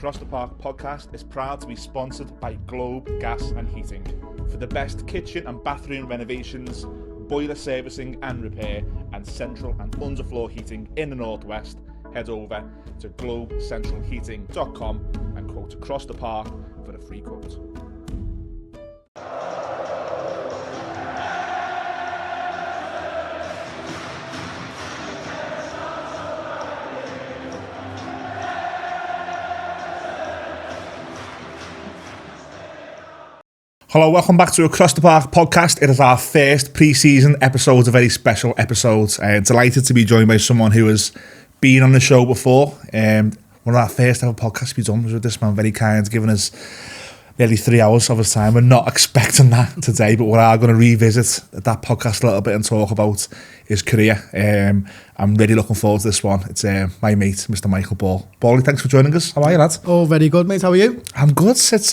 Across the Park podcast is proud to be sponsored by Globe Gas and Heating. For the best kitchen and bathroom renovations, boiler servicing and repair, and central and underfloor heating in the Northwest, head over to globecentralheating.com and quote Across the Park for a free quote. Hello, welcome back to Across the Park podcast. It is our first pre-season episode, a very special episode. Delighted to be joined by someone who has been on the show before. One of our first ever podcasts we've done was with this man, very kind, giving us nearly 3 hours of his time. We're not expecting that today, but we are going to revisit that podcast a little bit and talk about his career. I'm really looking forward to this one. It's my mate, Mr. Michael Ball. Bally, thanks for joining us. How are you, lad? Oh, very good, mate. How are you? I'm good. It's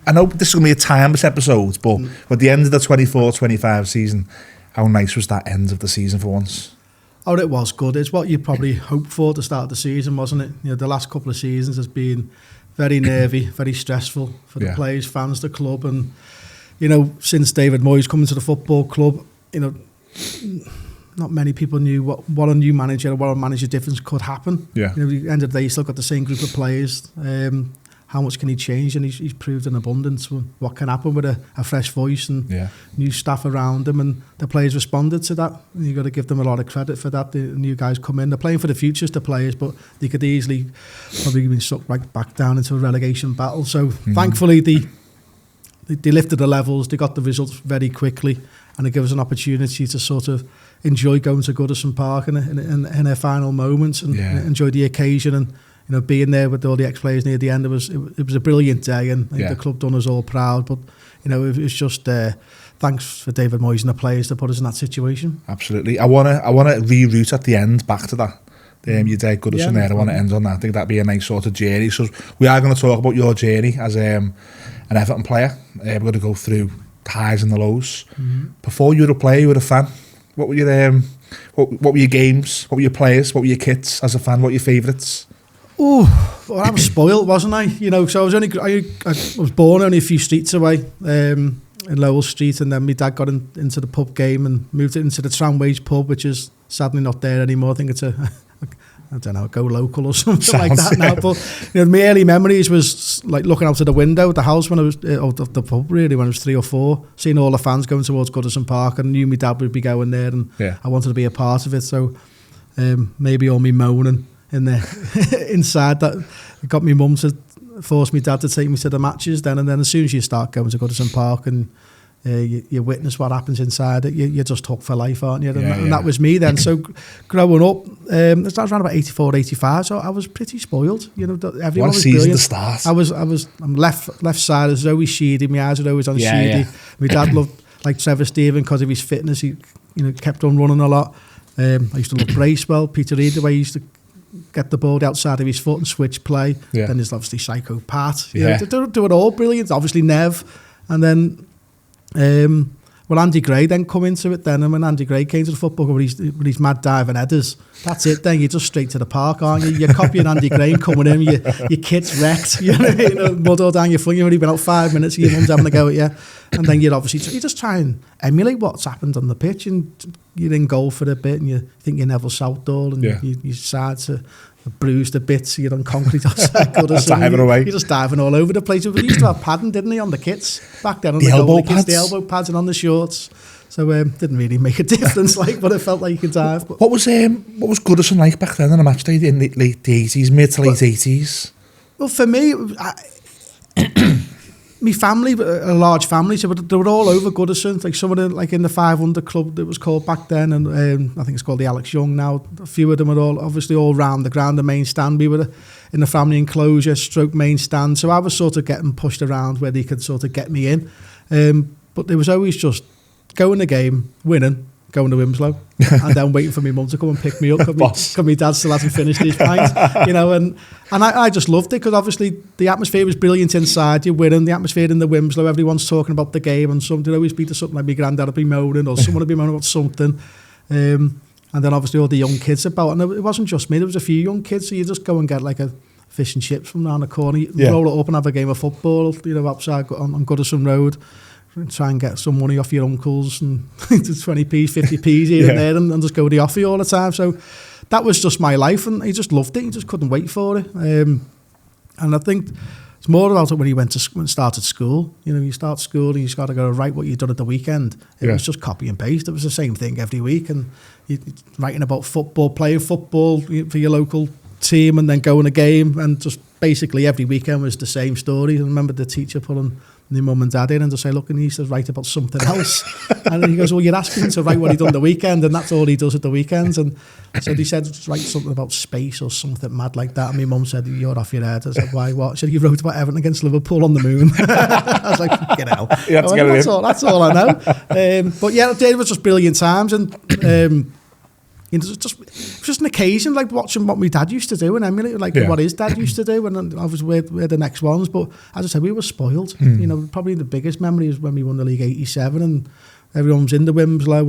I know this is going to be a timeless episode, but at the end of the 24-25 season, how nice was that end of the season for once? Oh, it was good. It's what you probably hoped for to start the season, wasn't it? You know, the last couple of seasons has been very nervy, very stressful for the players, fans, the club, and you know, since David Moyes coming to the football club, you know, not many people knew what a new manager or what a manager difference could happen. Yeah. You know, at the end of the day, you still got the same group of players. How much can he change? And he's proved in abundance what can happen with a fresh voice and new staff around him. And the players responded to that. And you've got to give them a lot of credit for that. The new guys come in. They're playing for the futures, the players, but they could easily probably been sucked right back down into a relegation battle. So thankfully, they lifted the levels. They got the results very quickly. And it gave us an opportunity to sort of enjoy going to Goodison Park in their final moments and enjoy the occasion. And you know, being there with all the ex-players near the end, it was a brilliant day, and I think the club done us all proud. But you know, it was just thanks for David Moyes and the players to put us in that situation. Absolutely. I wanna reroute at the end back to that. Your day at Goodison there. I want to end on that. I think that'd be a nice sort of journey. So we are going to talk about your journey as an Everton player. We're going to go through the highs and the lows. Before you were a player, you were a fan. What were your what were your games? What were your players? What were your kits as a fan? What were your favourites? Oh, well, I was spoiled, wasn't I? You know, so I was born only a few streets away in Lowell Street, and then my dad got into the pub game and moved it into the Tramways pub, which is sadly not there anymore. I think it's I don't know, Go Local or something like that now. But you know, my early memories was like looking out of the window of the house when I was, the pub really, when I was 3 or 4, seeing all the fans going towards Goodison Park, and I knew my dad would be going there, and I wanted to be a part of it. So maybe all me moaning in there inside that got me mum to force me dad to take me to the matches then, and then as soon as you start going to Goodison Park and you witness what happens inside it, you're just hooked for life, aren't you? And that was me then. So growing up, that was around about 84, 85, so I was pretty spoiled. You know, everyone was brilliant. The start. I'm left side of Zoe Sheedy. My eyes were always on Sheedy. My dad loved like Trevor Stephen because of his fitness. He kept on running a lot. I used to love Bracewell, Peter Reid, the way he used to get the ball outside of his foot and switch play. Then there's obviously Psycho Pat. You know, do it all brilliant. Obviously Nev, and then Andy Gray then come into it then, and when Andy Gray came to the football club with his mad diving headers, that's it then, you're just straight to the park, aren't you? You're copying Andy Gray coming in, your kit's wrecked, you know, mud all down your front, you've only been out 5 minutes, your mum's having a go at you, and then you just try and emulate what's happened on the pitch, and you're in goal for a bit, and you think you're Neville Southall, and you decide to bruised a bit, so you're on concrete outside Goodison. You're just diving all over the place. We used to have padding, didn't he, on the kits back then? On the elbow pads? The elbow pads and on the shorts. So didn't really make a difference, but it felt like you could dive. But what was Goodison like back then on a match day in the late 80s, mid to late 80s? Well, for me, my family, a large family, so they were all over Goodison. Like some of them, like in the 500 club that was called back then, and I think it's called the Alex Young now. A few of them are all round the ground, the main stand. We were in the family enclosure, stroke main stand. So I was sort of getting pushed around where they could sort of get me in. But there was always just going the game, winning, going to Winslow, and then waiting for my mum to come and pick me up because my dad still hasn't finished his pint, you know, and I just loved it because obviously the atmosphere was brilliant inside. You're winning, the atmosphere in the Winslow, everyone's talking about the game, and something always be to something like my granddad would be moaning or someone would be moaning about something, and then obviously all the young kids about, and it wasn't just me, there was a few young kids, so you just go and get like a fish and chips from around the corner. Roll it up and have a game of football, outside on Goodison Road. Try and get some money off your uncles and 20p, 50p here and there, and just go to the offer all the time. So that was just my life, and he just loved it. He just couldn't wait for it. And I think it's more about it when he started school. You start school and you just got to go write what you've done at the weekend. It was just copy and paste. It was the same thing every week, and you're writing about football, playing football for your local team, and then going a game, and just basically every weekend was the same story. I remember the teacher pulling my mum and dad in and just say, look, and he used to write about something else. And then he goes, well, you're asking him to write what he done the weekend, and that's all he does at the weekends. And so he said, write something about space or something mad like that. And my mum said, you're off your head. I said, why, what? She said, you wrote about Everton against Liverpool on the moon. I was like, get out. That's all I know. But yeah, it was just brilliant times. And it was just an occasion, like watching what my dad used to do and emulate, what his dad used to do, and obviously we're the next ones. But as I said, we were spoiled. Probably the biggest memory is when we won the league '87, and everyone was in the Winslow,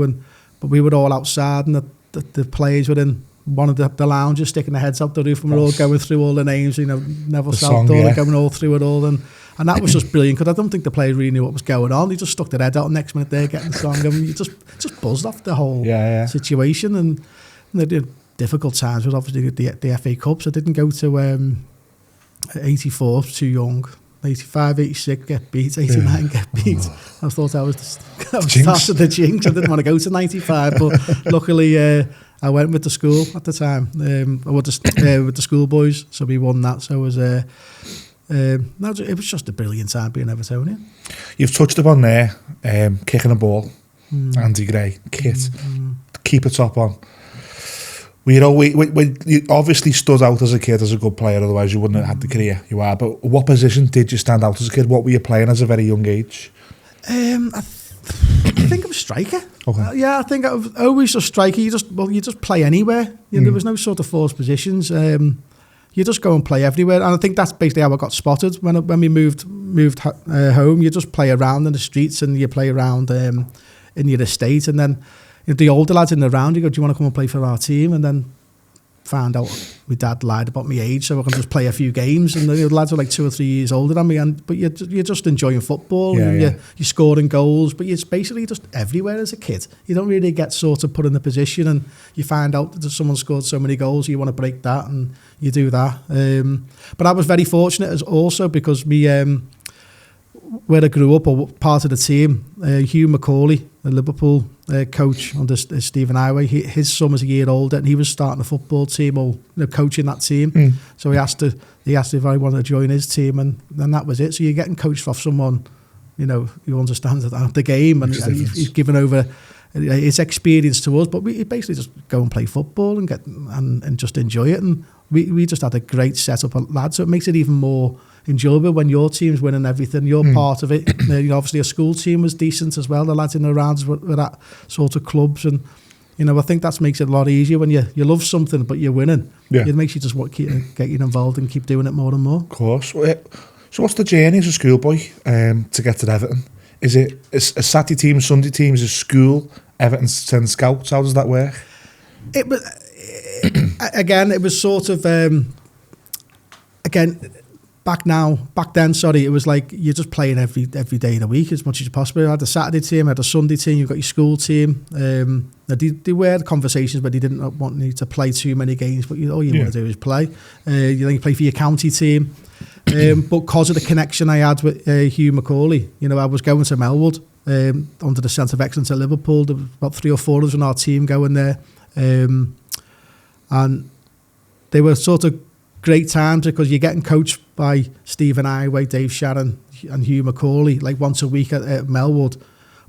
but we were all outside, and the players were in one of the lounges, sticking their heads out the roof, and we're all going through all the names. Neville Southall, going all through it all, and that was just brilliant, because I don't think the players really knew what was going on. They just stuck their head out, and next minute they're getting the song, and you just buzzed off the whole situation. And they did difficult times with obviously the FA Cups. I didn't go to 84, too young. 85, 86, get beat. 89, get beat. I thought I was part of the jinx. I didn't want to go to 95, but luckily I went with the school at the time. With the schoolboys, so we won that. So it was it was just a brilliant time being Evertonian. You've touched upon there, kicking a ball, Andy Gray, kit, keeper top on. You obviously stood out as a kid as a good player, otherwise you wouldn't have had the career you are. But what position did you stand out as a kid? What were you playing as a very young age? I think I was striker. Okay. I think I was always a striker. You just play anywhere. There was no sort of forced positions. You just go and play everywhere, and I think that's basically how I got spotted when we moved home. You just play around in the streets, and you play around in your estate, and then the older lads in the round, you go, do you want to come and play for our team? And then found out my dad lied about my age, so I can just play a few games. And the lads were like 2 or 3 years older than me, but you're just enjoying football. You're scoring goals, but you're basically just everywhere as a kid. You don't really get sort of put in a position, and you find out that someone scored so many goals, you want to break that, and you do that. But I was very fortunate as also because where I grew up, or part of the team, Hugh Macaulay, the Liverpool coach under Stephen Highway, his son was a year older, and he was starting a football team or coaching that team. So he asked if I wanted to join his team, and then that was it. So you're getting coached off someone, who understands the game, and he's given over his experience to us. But we basically just go and play football and just enjoy it. And we just had a great setup of lads, so it makes it even more enjoyable when your team's winning everything. You're part of it. Obviously a school team was decent as well. The lads in the rounds were that sort of clubs, and I think that makes it a lot easier when you love something but you're winning. It makes you just want to get you involved and keep doing it more and more. Of course. So what's the journey as a schoolboy to get to Everton? Is it a Saturday team, Sunday team? Is it school? Everton send scouts? How does that work? It was again. It was sort of Back then, it was like you're just playing every day of the week as much as possible. I had a Saturday team, I had a Sunday team, you've got your school team. They were conversations, but they didn't want you to play too many games, but all you want to do is play. You play for your county team. But because of the connection I had with Hugh Macaulay, I was going to Melwood under the Centre of Excellence at Liverpool. There was about 3 or 4 of us in our team going there. And they were sort of great times because you're getting coached by Stephen Highway, Dave Sharon and Hugh Macaulay like once a week at Melwood,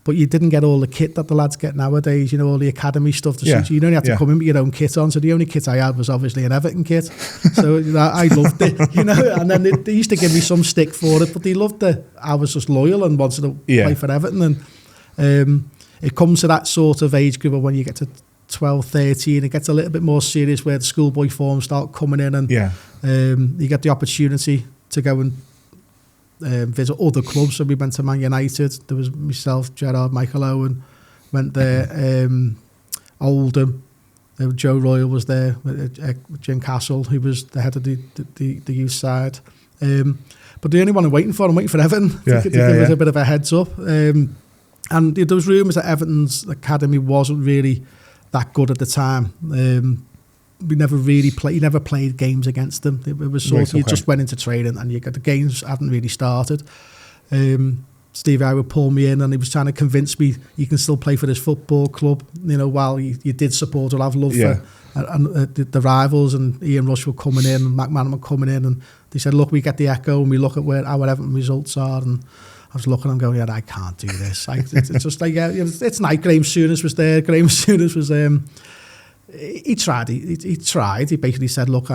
but you didn't get all the kit that the lads get nowadays, all the academy stuff. So you only had to come in with your own kit on, so the only kit I had was obviously an Everton kit. So I loved it, and then they used to give me some stick for it, but they loved that I was just loyal and wanted to play for Everton. And it comes to that sort of age group when you get to 12, 13, it gets a little bit more serious where the schoolboy forms start coming in, and you get the opportunity to go and visit other clubs. So we went to Man United. There was myself, Gerrard, Michael Owen, went there, Oldham, Joe Royal was there, Jim Castle, who was the head of the youth side. But the only one I'm waiting for Everton to give us a bit of a heads up. And there was rumours that Everton's academy wasn't really that good at the time. We never really played. You never played games against them. It was sort of you just went into training and the games hadn't really started. Steve Howe would pull me in and he was trying to convince me you can still play for this football club. While you did support or have love for the rivals, and Ian Rush were coming in and McManaman coming in, and they said, look, we get the echo and we look at where our Everton results are, and I was looking and going, I can't do this. It's just like, it's like Graham Souness was there. Graham Souness was he tried. He basically said, look,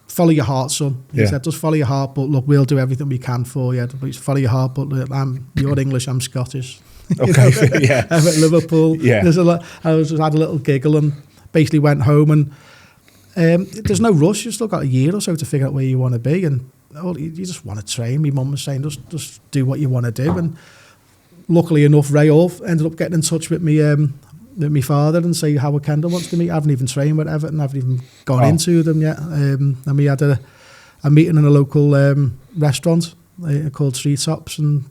follow your heart, son. He said, just follow your heart, but look, we'll do everything we can for you. Follow your heart, but you're English, I'm Scottish. Okay, I'm at Liverpool. Yeah. I just had a little giggle and basically went home, and there's no rush. You've still got a year or so to figure out where you want to be, and you just want to train. My mum was saying, just do what you want to do. And luckily enough, Ray Orff ended up getting in touch with me, with my father, and say how Kendall wants to meet. I haven't even trained with Everton. I haven't even gone into them yet. And we had a meeting in a local restaurant called Street Tops, and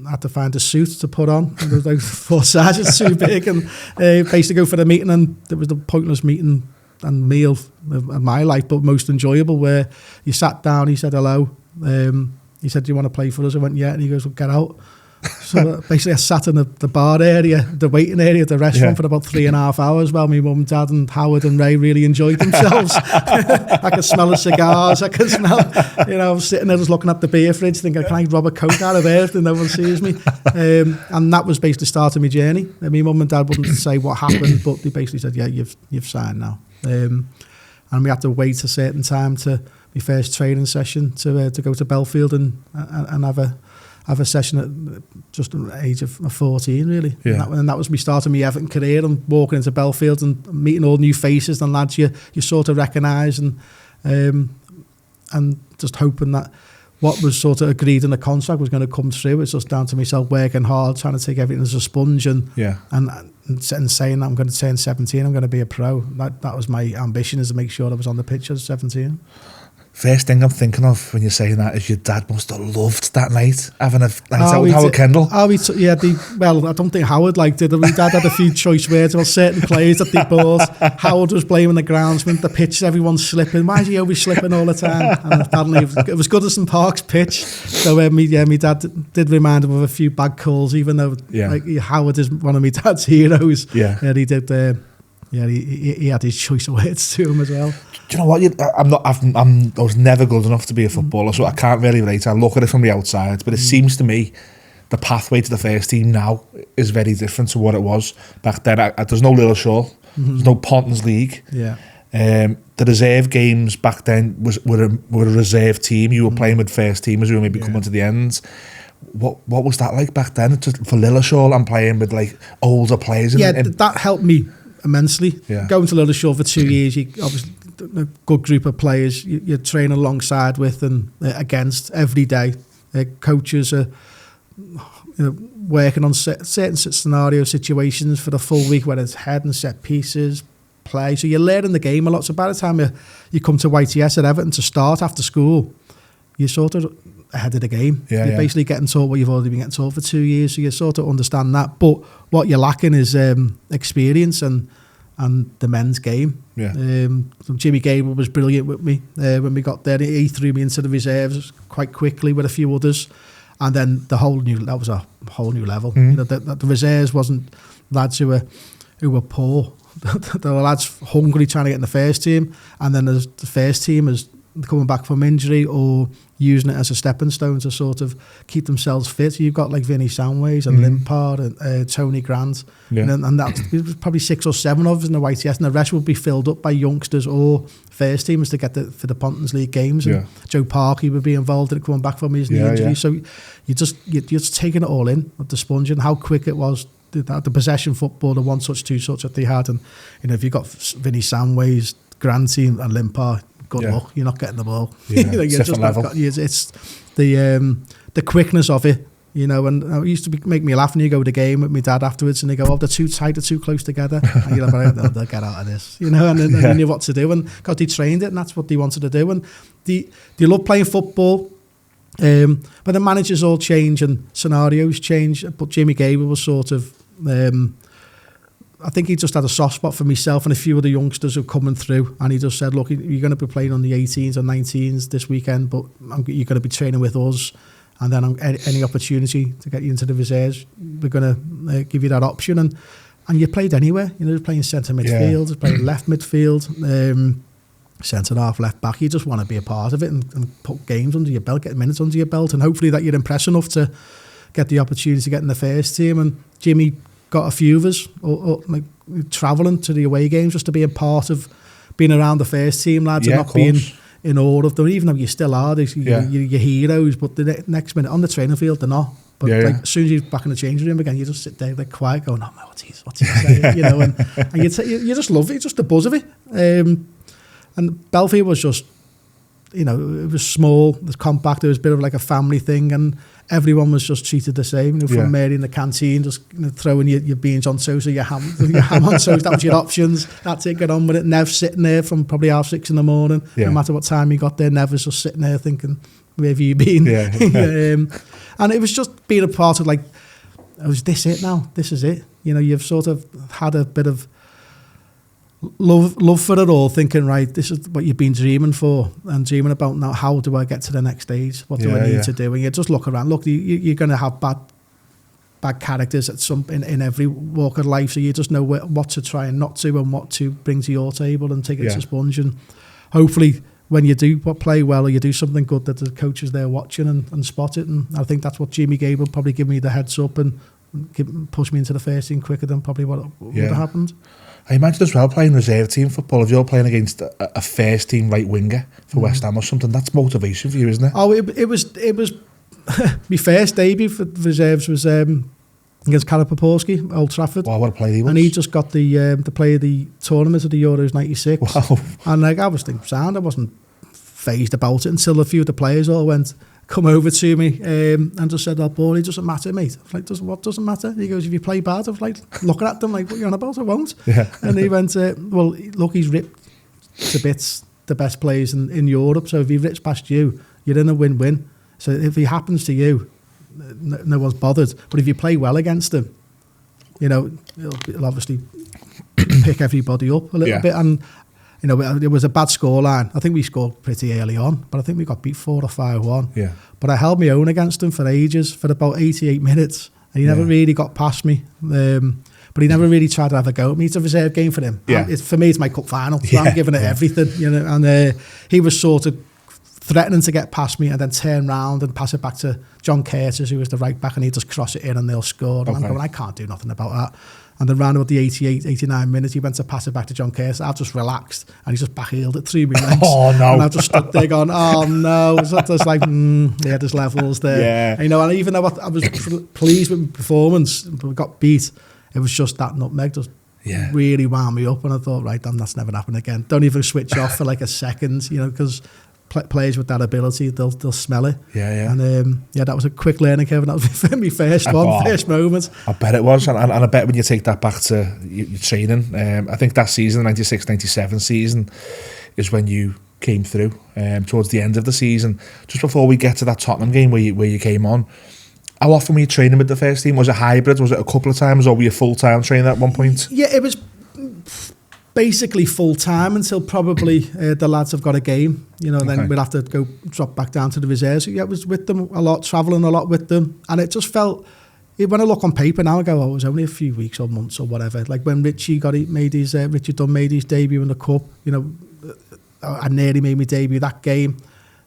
I had to find a suit to put on. It was like 4 sizes too big, and basically go for the meeting, and it was the pointless meeting and meal of my life, but most enjoyable, where you sat down, he said hello, he said, do you want to play for us? I went, yeah, and he goes, well, get out. So basically I sat in the bar area, the waiting area of the restaurant for about 3.5 hours while my mum and dad and Howard and Ray really enjoyed themselves. I could smell the cigars, I could smell, I was sitting there just looking at the beer fridge thinking, can I rob a Coke out of there if no one sees me? And that was basically starting my journey. And my mum and dad wouldn't say what happened, but they basically said, yeah, you've signed now. And we had to wait a certain time to my first training session to go to Belfield and have a session at just the age of 14, really. Yeah. And that was me starting my Everton career, and walking into Belfield and meeting all new faces and lads you sort of recognise, and just hoping that what was sort of agreed in the contract was going to come through. It's just down to myself working hard, trying to take everything as a sponge, and saying that I'm going to turn 17, I'm going to be a pro. That was my ambition, is to make sure I was on the pitch at 17. First thing I'm thinking of when you're saying that is your dad must have loved that night, having a night out with Howard Kendall. Well, I don't think Howard liked it. My dad had a few choice words about certain players that they bought. Howard was blaming the groundsman, the pitch, everyone's slipping. Why is he always slipping all the time? And apparently it was Goodison Park's pitch. So my dad did remind him of a few bad calls, even though Howard is one of my dad's heroes. Yeah. He did. He had his choice of words to him as well. Do you know what? I was never good enough to be a footballer, so I can't really relate. I look at it from the outside, but it seems to me the pathway to the first team now is very different to what it was back then. There's no Little Shaw, there's no Pontons League. Yeah. The reserve games back then were a reserve team. You were playing with first teamers who were maybe coming to the ends. What was that like back then? Just for Little Shaw, I'm playing with like older players. That helped me immensely. Going to Little Shaw for 2 years, you obviously a good group of players you train alongside with and against every day. Coaches are working on certain scenario situations for the full week, whether it's head and set pieces, play. So you're learning the game a lot. So by the time you come to YTS at Everton to start after school, you're sort of ahead of the game. You're basically getting taught what you've already been getting taught for 2 years, so you sort of understand that. But what you're lacking is experience and the men's game. Jimmy Gable was brilliant with me when we got there. He threw me into the reserves quite quickly with a few others, and then that was a whole new level. The reserves wasn't lads who were poor. There were lads hungry trying to get in the first team, and then there's the first team is coming back from injury or using it as a stepping stone to sort of keep themselves fit. You've got like Vinnie Soundways and Limpard and Tony Grant, and that was probably 6 or 7 of us in the YTS, and the rest would be filled up by youngsters or first teamers to get for the Pontons League games. And Joe Parkey would be involved in it coming back from his knee injury. So you're just taking it all in with the sponge and how quick it was. The possession football, the 1-touch, 2-touch that they had, and if you've got Vinnie Soundways, Granty and Limpard, good luck, you're not getting the ball. It's different level. It's the quickness of it. You know, and it used to make me laugh when you go to the game with my dad afterwards and they go, oh, they're too tight, they're too close together. And you're like, oh, they'll get out of this. You know, and they knew what to do. And because they trained it and that's what they wanted to do. And they love playing football. But the managers all change and scenarios change. But Jimmy Gable was sort of... I think he just had a soft spot for myself and a few of the youngsters who are coming through, and he just said, look, you're going to be playing on the 18s or 19s this weekend, but you're going to be training with us, and then any opportunity to get you into the reserves, we're going to give you that option. And you played anywhere. You know, you're playing centre midfield, you're playing left midfield, centre half, left back. You just want to be a part of it and put games under your belt, get minutes under your belt, and hopefully that you're impressed enough to get the opportunity to get in the first team. And Jimmy got a few of us like travelling to the away games just to be a part of being around the first team lads and not being in awe of them, even though you still are, you're heroes, but the next minute on the training field they're not. But as soon as you're back in the changing room again, you just sit there like quiet going, oh man, what's he saying? You know, and you just love it, just the buzz of it. And Belfield was just, you know, it was small, it was compact, it was a bit of like a family thing, and everyone was just treated the same. You know, from Mary in the canteen, just throwing your beans on toast or your ham on toast, that was your options. That's it, get on with it. Nev sitting there from probably 6:30 in the morning, no matter what time you got there, Nev was just sitting there thinking, where have you been? And it was just being a part of like, oh, is this it now? This is it. You know, you've sort of had a bit of love for it all, thinking, right, this is what you've been dreaming for and dreaming about now. How do I get to the next stage? What do I need to do? And you just look around. Look, you're going to have bad characters at in every walk of life, so you just know what to try and not to, and what to bring to your table and take it to sponge. And hopefully when you do play well or you do something good, that the coach is there watching and spot it. And I think that's what Jimmy Gable probably give me the heads up and push me into the first team quicker than probably what would have happened. I imagine as well playing reserve team football, if you're playing against a first team right winger for West Ham or something, that's motivation for you, isn't it? Oh, it was my first debut for reserves was against Karapaporski, Old Trafford. Wow, what a play he was. And he just got the play of the tournament of the Euros 96. Wow. And like I was thinking, sound, I wasn't phased about it until a few of the players all come over to me and just said, oh, ball, it doesn't matter, mate. I was like, what doesn't matter? He goes, if you play bad, I was like, looking at them like, what are you on about? I won't. Yeah. And he went, well, look, he's ripped to bits the best players in Europe, so if he rips past you, you're in a win-win. So if he happens to you, no one's bothered. But if you play well against him, you know, he'll obviously pick everybody up a little bit. And you know, it was a bad scoreline. I think we scored pretty early on, but I think we got beat 4 or 5-1. Yeah. But I held my own against him for ages, for about 88 minutes, and he never really got past me. But he never really tried to have a go at me. It's a reserve game for him. Yeah. For me, it's my cup final. So I'm giving it everything, you know. And he was sort of threatening to get past me and then turn round and pass it back to John Curtis, who was the right back, and he'd just cross it in and they'll score. And I'm going, I can't do nothing about that. And then round about the 88, 89 minutes, he went to pass it back to John Curtis. I've just relaxed, and he just back-heeled it through my legs. Oh, no. And I just stood there going, oh, no. So just like, there's levels there. Yeah. And, you know, and even though I was pleased with my performance, but we got beat, it was just that nutmeg just really wound me up. And I thought, right, damn, that's never happened again. Don't even switch off for like a second, you know, because players with that ability, they'll smell it. And that was a quick learning curve, and that was my first moment. I bet it was, and I bet when you take that back to your training, I think that season, the 96-97 season, is when you came through towards the end of the season. Just before we get to that Tottenham game where you came on, how often were you training with the first team? Was it hybrid? Was it a couple of times, or were you full-time training at one point? Yeah, it was basically full-time until probably the lads have got a game, you know, and then we'll have to drop back down to the reserves. So, yeah, it was with them a lot, travelling a lot with them, and it just felt, when I look on paper now, I go, oh, it was only a few weeks or months or whatever. Like when Richie made his debut in the cup, you know, I nearly made my debut that game.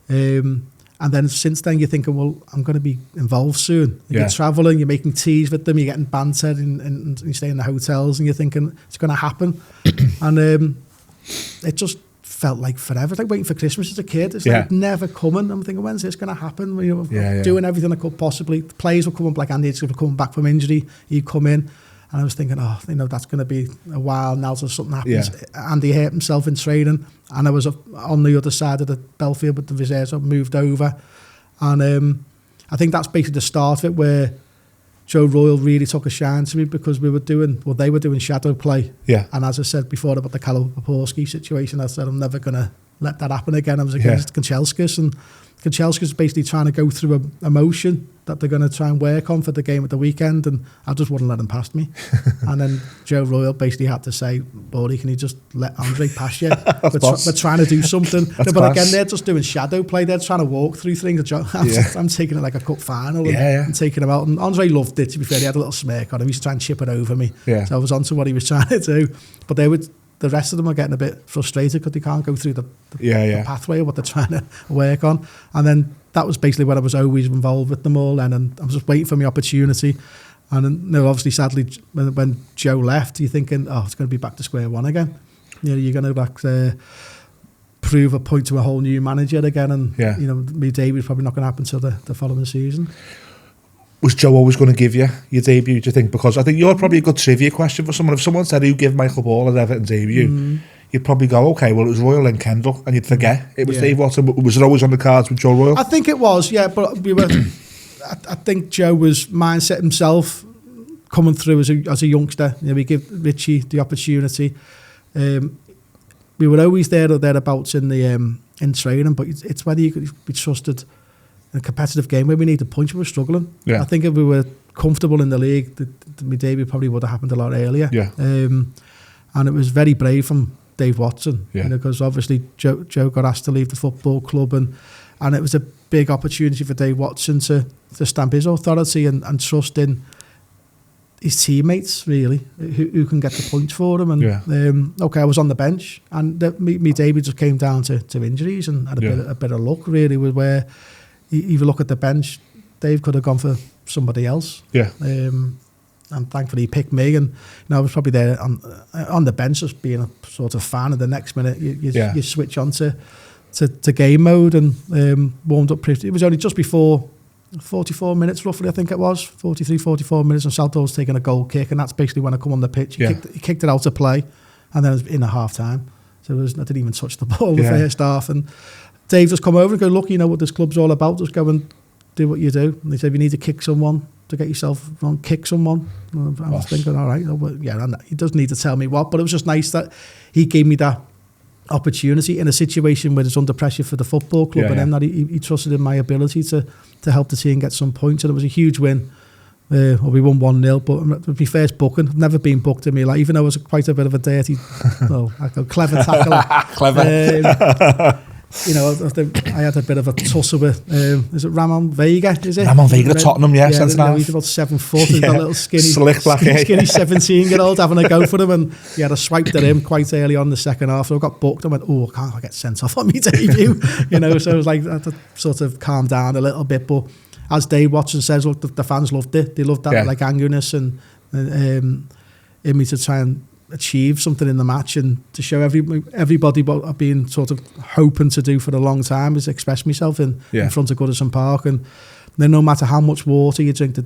And then since then, you're thinking, well, I'm going to be involved soon. You're travelling, you're making teas with them, you're getting banter, and you stay in the hotels, and you're thinking it's going to happen. And it just felt like forever. It's like waiting for Christmas as a kid. It's like never coming. I'm thinking, when's this going to happen? You know, doing everything I could possibly. The players were coming, like Andy was coming back from injury. He'd come in. And I was thinking, oh, you know, that's going to be a while now till something happens. Yeah. Andy hurt himself in training, and I was on the other side of the Belfield with the reserves. I moved over, and I think that's basically the start of it, where Joe Royle really took a shine to me, because they were doing shadow play. Yeah. And as I said before about the Kalopapowski situation, I said I'm never going to let that happen again. I was against Kanchelskis, and Kanchelskis basically trying to go through a motion that they're going to try and work on for the game at the weekend, and I just wouldn't let him past me. And then Joe Royle basically had to say, "Buddy, can you just let Andre pass you? We're trying to do something." No, but again, they're just doing shadow play. They're trying to walk through things. I'm taking it like a cup final and taking him out. And Andre loved it, to be fair. He had a little smirk on him. He used to try and chip it over me. Yeah. So I was onto what he was trying to do. But the rest of them are getting a bit frustrated because they can't go through the pathway of what they're trying to work on. And then that was basically when I was always involved with them all then, and I was just waiting for my opportunity. And then, obviously, sadly, when Joe left, you're thinking, it's going to be back to square one again. You're going to prove a point to a whole new manager again, and my debut probably not going to happen until the following season. Was Joe always going to give you your debut, do you think? Because I think you're probably a good trivia question for someone. If someone said, who gave Michael Ball at Everton's debut, you'd probably go, okay, well, it was Royle and Kendall, and you'd forget it was Dave Watson. Was it always on the cards with Joe Royle? I think it was, yeah, but we were... I think Joe was mindset himself coming through as a youngster. We give Richie the opportunity. We were always there or thereabouts in training, but it's whether you could be trusted in a competitive game where we need a punch. We were struggling. Yeah. I think if we were comfortable in the league, my debut probably would have happened a lot earlier. Yeah. And it was very brave from Dave Watson, because obviously Joe got asked to leave the football club, and it was a big opportunity for Dave Watson to stamp his authority and trust in his teammates, really, who can get the points for him. And I was on the bench, and my debut just came down to injuries and had a bit of luck, really, where if you look at the bench, Dave could have gone for somebody else. Yeah. And thankfully he picked me, and I was probably there on the bench just being a sort of fan, and the next minute you switch on to game mode, and warmed up pretty. It was only just before 44 minutes roughly, I think it was 44 minutes, and Salto was taking a goal kick, and that's basically when I come on the pitch. He kicked it out of play, and then it was in a half time, so I didn't even touch the ball the first half. And Dave just come over and go, look, you know what this club's all about, just go and do what you do. And they said, you need to kick someone to get yourself on, kick someone. And I was thinking, all right, he doesn't need to tell me what, but it was just nice that he gave me that opportunity in a situation where it's under pressure for the football club, and then that he trusted in my ability to help the team get some points, and it was a huge win. We won 1-0, but it was my first booking. I've never been booked in my life, even though I was quite a bit of a dirty, clever tackler. Clever. I had a bit of a tussle with, is it Ramon Vega, is it? Ramon Vega, Tottenham, centre half. He's about 7 foot, he's got a little skinny 17-year-old having a go for him, and he had a swipe at him quite early on in the second half, so I got booked. I went, I can't get sent off on my debut, so it was like, I had to sort of calm down a little bit, but as Dave Watson says, look, the fans loved it. They loved that angerness and in me to try and achieve something in the match, and to show everybody what I've been sort of hoping to do for a long time is express myself in front of Goodison Park. And then no matter how much water you drink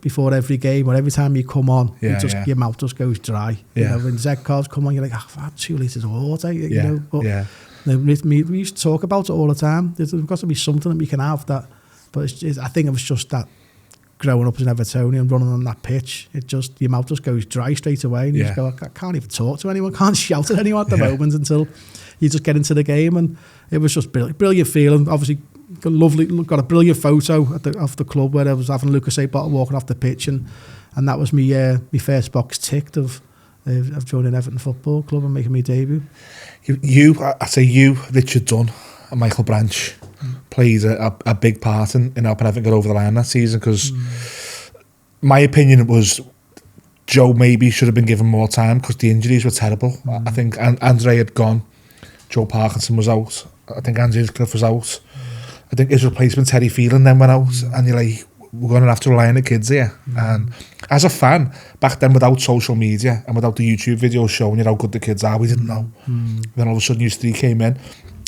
before every game, or every time you come on, your mouth just goes dry. When Z cards come on, you're like, I've had 2 litres of water. We used to talk about it all the time. There's got to be something that we can have that. But I think it was just that growing up as an Evertonian, running on that pitch, your mouth just goes dry straight away, and you just go, I can't even talk to anyone, can't shout at anyone at the moment until you just get into the game. And it was just brilliant feeling. Obviously, got a brilliant photo of the club where I was having Lucas A. Bottle walking off the pitch, and that was my first box ticked of joining Everton Football Club and making my debut. I say you, Richard Dunn and Michael Branch played a big part in helping Everton get over the line that season, because my opinion was Joe maybe should have been given more time because the injuries were terrible. I think Andre had gone, Joe Parkinson was out, I think Andy Cliff was out, I think his replacement Terry Phelan then went out, and you're like, we're going to have to rely on the kids here. And as a fan, back then, without social media and without the YouTube videos showing you how good the kids are, we didn't know. Then all of a sudden, you 3 came in,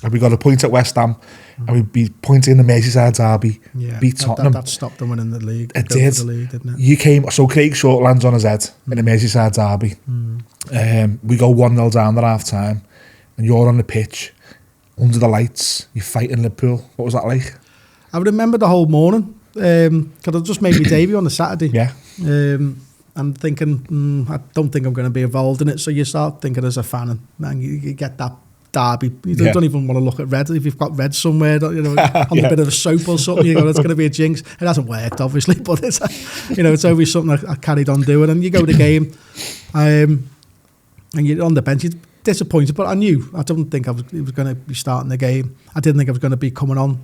and we got a point at West Ham, and we'd be pointing in the Merseyside derby, beat Tottenham. That stopped them winning the league. It did. Didn't it? You came, so Craig Short lands on his head in the Merseyside derby. We go 1-0 down at half time, and you're on the pitch, under the lights, you're fighting Liverpool. What was that like? I remember the whole morning. because I just made my debut on the Saturday. Yeah. And thinking, I don't think I'm going to be involved in it. So you start thinking as a fan, and you get that derby. You don't even want to look at red. If you've got red somewhere, on a bit of a soap or something, you go, it's going to be a jinx. It hasn't worked, obviously, but it's, it's always something I carried on doing. And you go to the game, and you're on the bench, you're disappointed, but I don't think I was going to be starting the game. I didn't think I was going to be coming on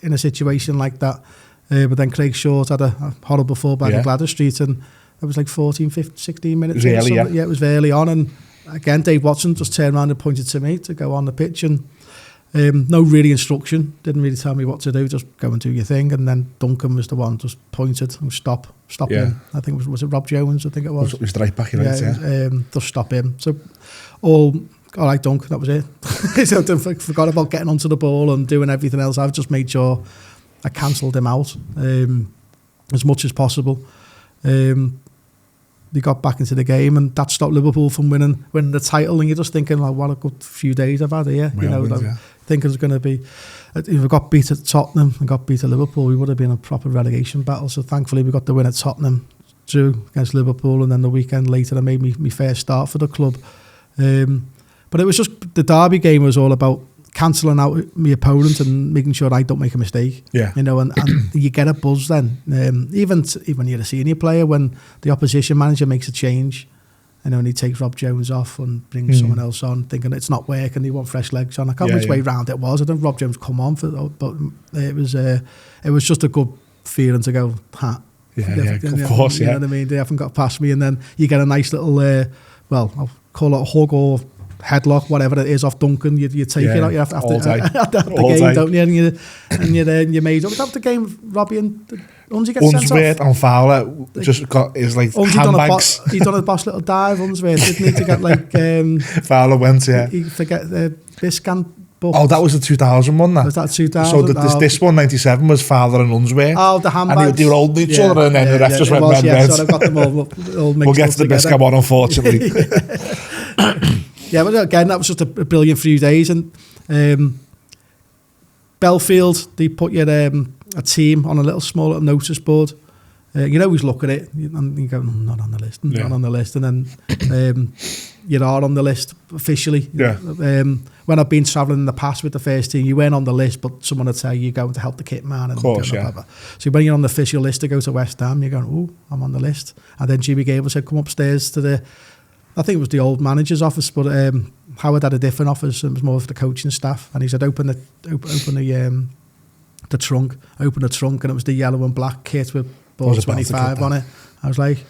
in a situation like that. But then Craig Short had a horrible fullback at Gladys Street, and it was like 14, 15, 16 minutes. It was early, it was early on. And again, Dave Watson just turned around and pointed to me to go on the pitch, and no really instruction, didn't really tell me what to do, just go and do your thing. And then Duncan was the one just pointed and stop him. I think was it Rob Jones? I think it was. It was the right back, just stop him. So all right, Duncan, that was it. So I forgot about getting onto the ball and doing everything else. I've just made sure I cancelled him out as much as possible. They got back into the game, and that stopped Liverpool from winning the title. And you're just thinking, like, what a good few days I've had here. Thinking it's going to be. If we got beat at Tottenham and got beat at Liverpool, we would have been a proper relegation battle. So thankfully, we got the win at Tottenham, drew against Liverpool, and then the weekend later, I made me first start for the club. But it was just the derby game was all about cancelling out my opponent and making sure I don't make a mistake. Yeah. And you get a buzz then. Even when you're a senior player, when the opposition manager makes a change, and he takes Rob Jones off and brings someone else on, thinking it's not working, they want fresh legs on. I can't which way round it was. I don't Rob Jones come on but it was just a good feeling to go, of course, you know what I mean? They haven't got past me, and then you get a nice little, I'll call it a hug or headlock, whatever it is, off Duncan. You take it out after the game, don't you? And you made up. After the game, Robbie and Unzi get sent off. And Fowler just got his handbags. He done a boss little dive, Unsworth, didn't he, to get Fowler went, he forget the Biscan book. Oh, that was the 2000 one, that? Was that 2000? So this one, 97, was Fowler and Unsworth. Oh, the handbags. And they were holding each other, and then the ref just went red. So I've got them all mixed up. We'll get to the Biscan one, unfortunately. Yeah, but again, that was just a brilliant few days. And Belfield, they put a team on a small little notice board. You always look at it and you go, not on the list, not on the list. And then you are on the list officially. Yeah. When I've been travelling in the past with the first team, you weren't on the list, but someone would tell you're going to help the kit man. And of course, blah, blah, blah. So when you're on the official list to go to West Ham, you're going, oh, I'm on the list. And then Jimmy Gable said, come upstairs to I think it was the old manager's office, but Howard had a different office. It was more of the coaching staff, and he said, "Open the trunk, and it was the yellow and black kit with ball 25 on it." I was like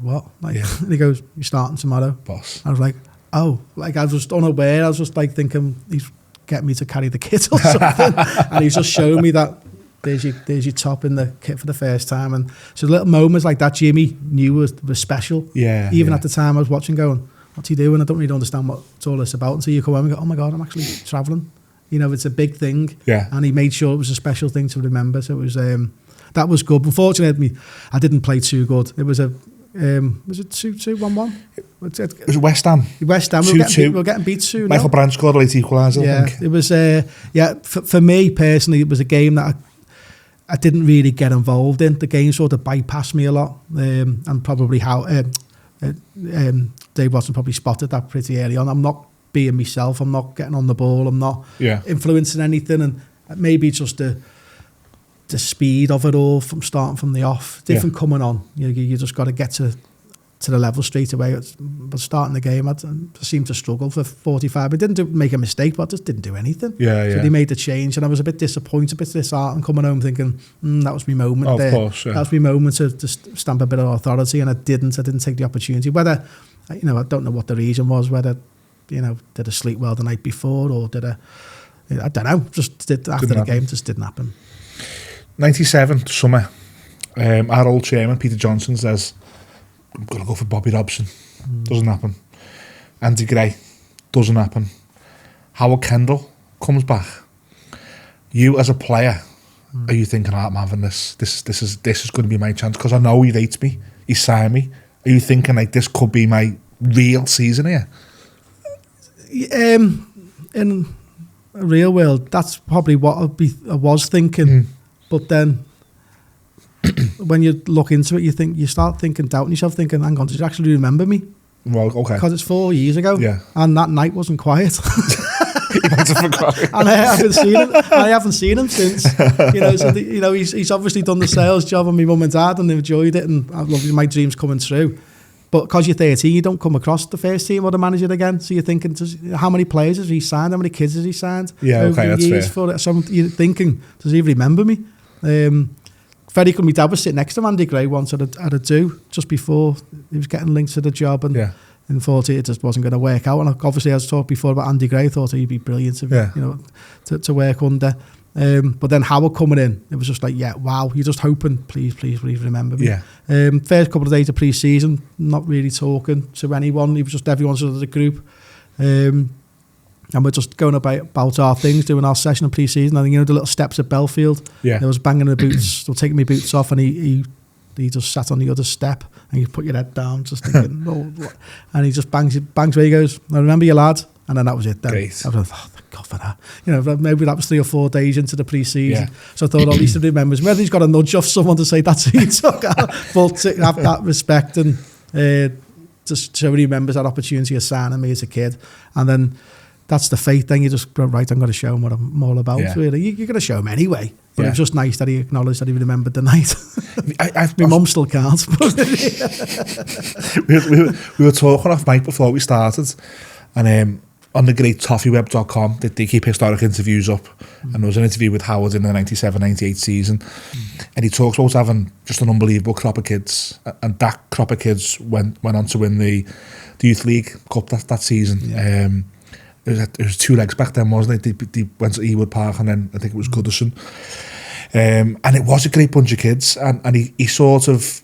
what? And he goes, "You're starting tomorrow, boss." I was like, "Oh," I was just unaware. I was just thinking he's getting me to carry the kit or something, and he's just showing me that. There's your top in the kit for the first time. And so little moments like that, Jimmy knew was special. Yeah. Even at the time I was watching going, what's he doing? I don't really understand what it's all this about until you come home and go, oh my God, I'm actually travelling. It's a big thing. Yeah. And he made sure it was a special thing to remember. So it was that was good. Unfortunately, I didn't play too good. It was was it 2-1-1? It was West Ham. West Ham. We were getting beat soon. Michael Brandt scored a late equaliser, I think. It was, for me personally, it was a game that I didn't really get involved in. The game sort of bypassed me a lot, and probably how Dave Watson probably spotted that pretty early on. I'm not being myself. I'm not getting on the ball. I'm not influencing anything, and maybe just the speed of it all from starting from the off, different coming on. You just got to get to the level straight away. But starting the game, I seemed to struggle for 45. I didn't make a mistake, but I just didn't do anything. So they made the change, and I was a bit disappointed, a bit disheartened coming home thinking, that was my moment there. Of course, that was my moment to stamp a bit of authority, and I didn't take the opportunity. Whether, I don't know what the reason was, whether, did I sleep well the night before, or did I don't know, after the game, just didn't happen. 97, summer, our old chairman, Peter Johnson, says, I'm going to go for Bobby Robson. Doesn't happen. Andy Gray. Doesn't happen. Howard Kendall comes back. You as a player, are you thinking, I'm having this? This is going to be my chance, because I know he rates me. He signed me. Are you thinking like this could be my real season here? real world, that's probably what I was thinking. But then when you look into it, you start doubting yourself, thinking, hang on, did you actually remember me? Well, okay. Because it's 4 years ago, and that night wasn't quiet. And I haven't seen him since. So he's obviously done the sales job on my mum and dad, and they've enjoyed it, and obviously my dream's coming true. But because you're 13, you don't come across the first team or the manager again. So you're thinking, how many players has he signed? How many kids has he signed? Yeah, okay, that's fair. For it? So you're thinking, does he remember me? Very good. My dad was sitting next to Andy Gray once at a do just before he was getting linked to the job, and thought it just wasn't going to work out. And obviously, I was talking before about Andy Gray. I thought he'd be brilliant to work under. But then Howard coming in, it was just like, wow, you're just hoping, please remember me. First couple of days of pre-season, not really talking to anyone. It was just everyone sort of the group. And we're just going about our things, doing our session of pre-season. I think, the little steps at Belfield. I was banging the boots, or taking my boots off, and he just sat on the other step, and you put your head down, just thinking, what? And he just bangs where he goes, I remember you, lad. And then that was it then. Great. I was like, thank God for that. Maybe that was 3 or 4 days into the pre-season. So I thought, at least he remembers me. Whether he's got a nudge off someone to say that's who he took out. But to have that respect and just so he remembers that opportunity of signing me as a kid. And then that's the faith. Then you just go, right, I'm going to show him what I'm all about. Really, you're going to show him anyway. But it was just nice that he acknowledged that he remembered the night. My mum still can't. we were talking off mic before we started, and on the great toffeeweb.com, they keep historic interviews up, and there was an interview with Howard in the 97-98 season, and he talks about having just an unbelievable crop of kids, and that crop of kids went on to win the Youth League Cup that season. It was 2 legs back then, wasn't it? They went to Ewood Park, and then I think it was Goodison. And it was a great bunch of kids. And he sort of,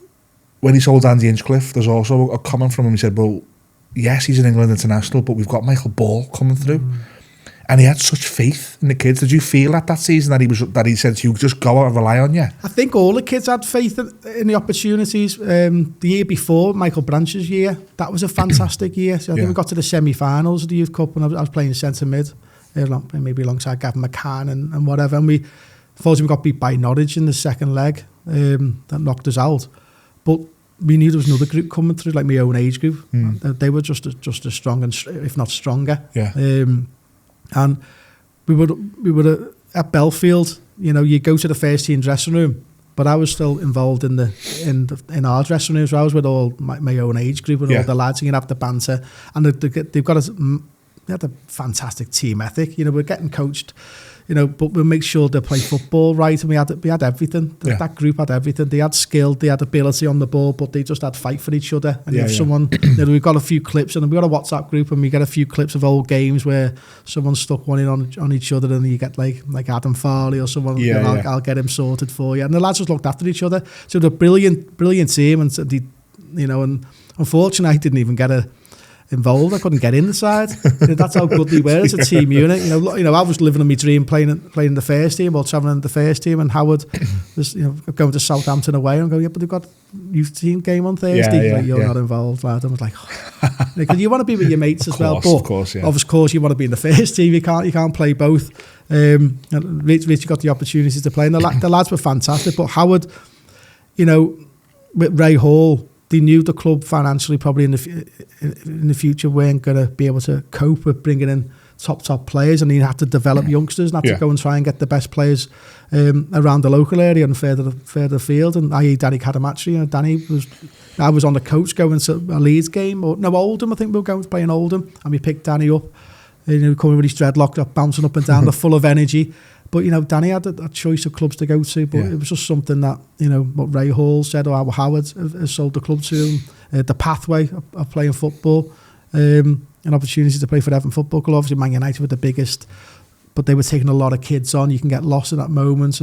when he sold Andy Hinchcliffe, there's also a comment from him. He said, well, yes, he's an England international, but we've got Michael Ball coming through. And he had such faith in the kids. Did you feel that season that he said, you just go out and rely on you? I think all the kids had faith in the opportunities. The year before, Michael Branch's year, that was a fantastic year. So I think we got to the semi-finals of the Youth Cup, and I was playing centre mid, maybe alongside Gavin McCann and whatever. And unfortunately, we got beat by Norwich in the second leg. That knocked us out. But we knew there was another group coming through, like my own age group. They were just as strong, and if not stronger. And we were at Belfield. You go to the first team dressing room, but I was still involved in our dressing rooms. I was with all my own age group, with all the lads, and you'd have the banter. And they've got they had a fantastic team ethic. We're getting coached, but we make sure they play football right, and we had everything. That group had everything. They had skill, they had ability on the ball, but they just had fight for each other. And if someone, we've got a few clips, and we've got a WhatsApp group, and we get a few clips of old games where someone stuck one in on each other, and you get like Adam Farley or someone. I'll get him sorted for you. And the lads just looked after each other. So they're a brilliant team, and and unfortunately, I didn't even get involved. I couldn't get in the side. That's how good they were as a team unit. I was living on my dream playing in the first team, or travelling in the first team, and Howard was going to Southampton away and going, but they've got youth team game on Thursday. You're not involved, lad. I was like, because you want to be with your mates as well, but of course you want to be in the first team. You can't play both. Rich got the opportunities to play, and the lads were fantastic. But Howard, with Ray Hall, they knew the club financially probably in the future weren't going to be able to cope with bringing in top players, and he had to develop youngsters and had to go and try and get the best players around the local area and further afield. And i.e. Danny Cadamacci, I was on the coach going to a Leeds game, Oldham. I think we were going to play in Oldham, and we picked Danny up, coming with his dreadlock, bouncing up and down, they're full of energy. But, Danny had a choice of clubs to go to, but it was just something that, what Ray Hall said, or how Howard has sold the club to him, the pathway of playing football, an opportunity to play for Everton Football Club. Obviously, Man United were the biggest, but they were taking a lot of kids on. You can get lost in that moment.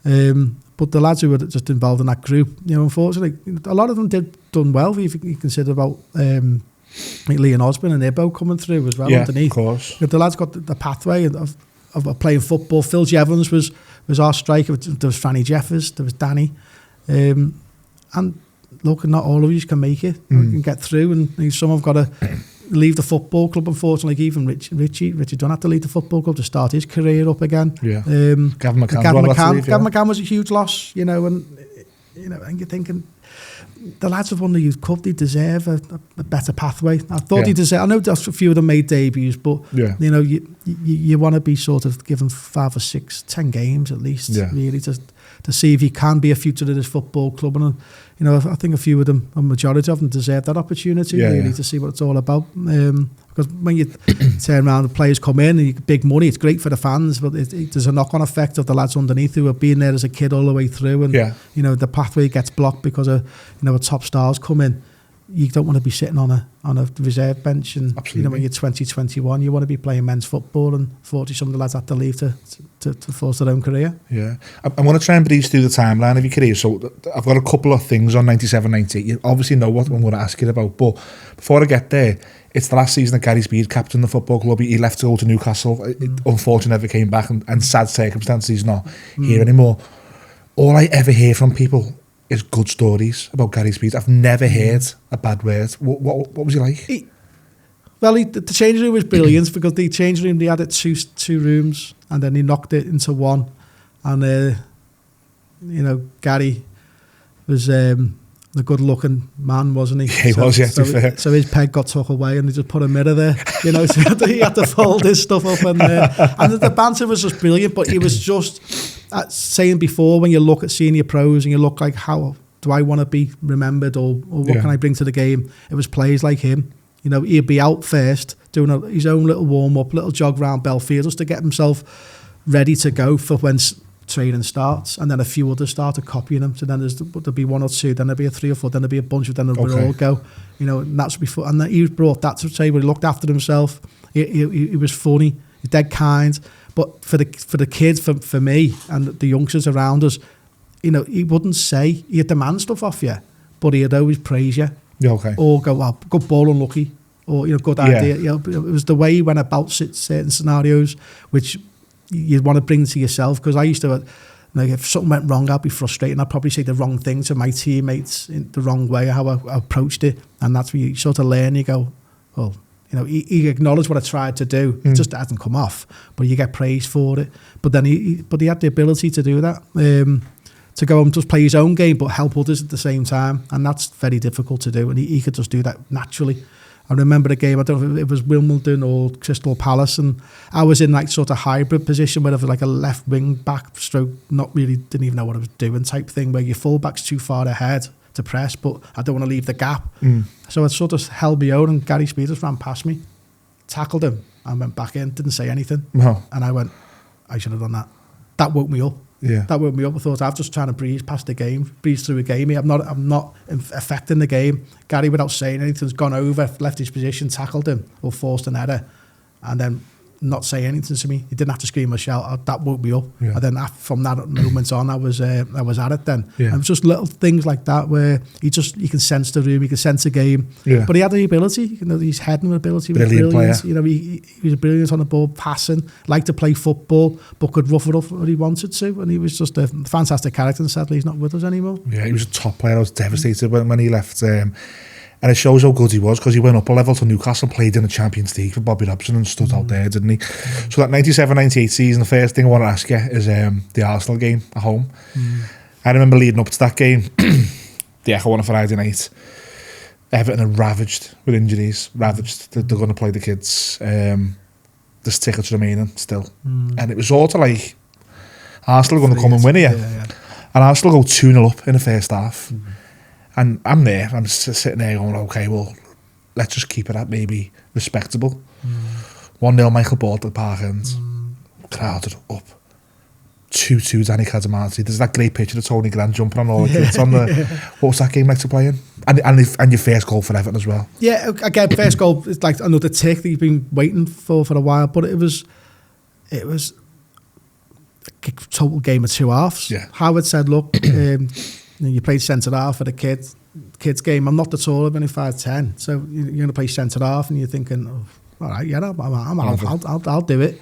But the lads who were just involved in that group, unfortunately, a lot of them done well. If you consider about Leon Osborne and Ibo coming through as well underneath. Of course. But the lads got the pathway of playing football. Phil Jevons was our striker. There was Franny Jeffers, there was Danny, and look, not all of you can make it, can get through, and some have got to leave the football club, unfortunately. Like even Richie Dunn had to leave the football club to start his career up again. Yeah. Gavin McCann was a huge loss, you know, and you're thinking, the lads have won the Youth Cup, they deserve a better pathway. I thought they deserve, I know a few of them made debuts, but you know, you want to be sort of given 5 or 6, 10 games at least, really, to see if you can be a future of this football club. And you know, I think a few of them, a majority of them, deserve that opportunity, to see what it's all about. Because when you turn around, the players come in and you get big money, it's great for the fans, but there's a knock-on effect of the lads underneath who have been there as a kid all the way through, and you know, the pathway gets blocked because of, you know, a top stars come in. You don't want to be sitting on a reserve bench, and you know, when you're 20, 21, you want to be playing men's football, and 40 some of the lads have to leave to force their own career. Yeah, I want to try and breeze through the timeline of your career. So I've got a couple of things on 97, 98. You obviously know what I'm going to ask you about, but before I get there, it's the last season that Gary Speed captained the football club. He left to go to Newcastle. Unfortunately, never came back, and sad circumstances, he's not here anymore. All I ever hear from people is good stories about Gary Speed. I've never heard a bad word. What was he like? The change room was brilliant because the change room, they had it two rooms, and then he knocked it into one. And, you know, Gary was a good-looking man, wasn't he? Yeah, he was, to be fair. So his peg got took away, and he just put a mirror there, you know, so he had to fold his stuff up. And the banter was just brilliant, but he was just saying before, when you look at senior pros and you look like, how do I want to be remembered, or what can I bring to the game? It was players like him. You know, he'd be out first, doing his own little warm-up, little jog around Belfield, just to get himself ready to go for when training starts, and then a few others started copying him. So then there'll be 1 or 2, then there'll be a 3 or 4, then there'll be a bunch, then we'll all go. You know, and that's before. And he brought that to the table. He looked after himself. He was funny. He's dead kind. But for the kids, for me, and the youngsters around us, you know, he wouldn't say, he'd demand stuff off you, but he'd always praise you. Yeah, okay. Or go, well, good ball, unlucky, or, you know, good idea. You know, it was the way he went about certain scenarios, which you'd want to bring to yourself. Because I used to, like, if something went wrong, I'd be frustrated, and I'd probably say the wrong thing to my teammates in the wrong way, how I approached it. And that's where you sort of learn. You go, well, you know, he acknowledged what I tried to do. It just hasn't come off, but you get praised for it. But then he had the ability to do that, to go and just play his own game, but help others at the same time. And that's very difficult to do. And he could just do that naturally. I remember the game, I don't know if it was Wimbledon or Crystal Palace, and I was in like sort of hybrid position, where I was like a left wing back stroke, didn't even know what I was doing type thing, where your fullback's too far ahead to press, but I don't want to leave the gap. So I sort of held my own, and Gary Speed just ran past me, tackled him, and went back in, didn't say anything. No. And I went, I should have done that. That woke me up. Yeah. That woke me up. I thought, I'm just trying to breeze past the game, breeze through a game. I'm not affecting the game. Gary, without saying anything, has gone over, left his position, tackled him, or forced an error, and then not say anything to me. He didn't have to scream or shout. That woke me up. Yeah. And then from that moment on, I was at it then. Yeah. And it was just little things like that where you can sense the room, you can sense the game. Yeah. But he had the ability, you know, his heading ability was brilliant. Player. You know, he was brilliant on the ball, passing, liked to play football, but could rough it up when he wanted to. And he was just a fantastic character, and sadly he's not with us anymore. Yeah, he was a top player. I was devastated when he left. And it shows how good he was, because he went up a level to Newcastle, played in the Champions League for Bobby Robson, and stood out there, didn't he? So that 97-98 season, the first thing I want to ask you is the Arsenal game at home. I remember leading up to that game, the Echo on a Friday night, Everton are ravaged with injuries, they're going to play the kids. There's tickets remaining still. And it was sort of like, Arsenal are going to come and win here. Yeah. And Arsenal go 2-0 up in the first half. And I'm there, I'm sitting there going, okay, well, let's just keep it at maybe respectable. 1-0 Michael Ball at the park end, crowded up. 2-2 Danny Cadamarti. There's that great picture of Tony Grant jumping on all the kids on the... What was that game like to play in? And your first goal for Everton as well. Yeah, again, first goal, it's like another tick that you've been waiting for a while, but it was a total game of 2 halves. Yeah. Howard said, look... you played centre half for the kids game. I'm not the taller, I'm only 5'10", so you're going to play centre half, and you're thinking, oh, all right, yeah, I'll do it.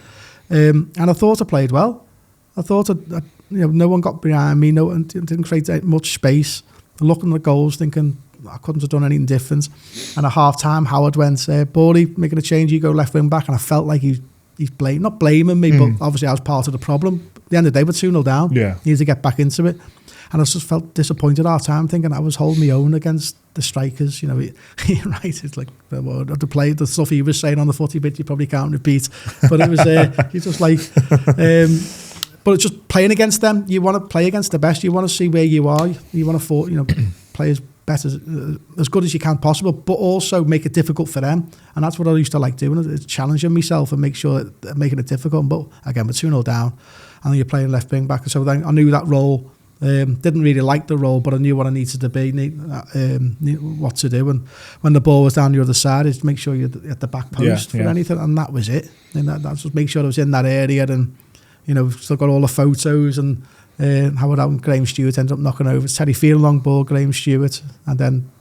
And I thought I played well. I thought no one got behind me, no one didn't create much space. Looking at the goals, thinking I couldn't have done anything different. And at half-time, Howard went, Borley, making a change, you go left wing back. And I felt like he's not blaming me, but obviously I was part of the problem. At the end of the day, we're 2-0 down. Yeah. Needed to get back into it. And I just felt disappointed at half-time, thinking I was holding my own against the strikers. You know, right, it's like the stuff he was saying on the footy pitch, you probably can't repeat. But it was, he's just like... but it's just playing against them. You want to play against the best. You want to see where you are. You want to, play as better, as good as you can possible, but also make it difficult for them. And that's what I used to like doing, is challenging myself and making it difficult. But again, we're 2-0 down, and you're playing left wing back. So then I knew that role. Didn't really like the role, but I knew what I needed to be, knew what to do. And when the ball was down the other side, is make sure you're at the back post for anything, and that was it. And that's just make sure I was in that area, and still got all the photos. And Howard out and Graham Stewart ended up knocking over Terry Field long ball, Graham Stewart, and then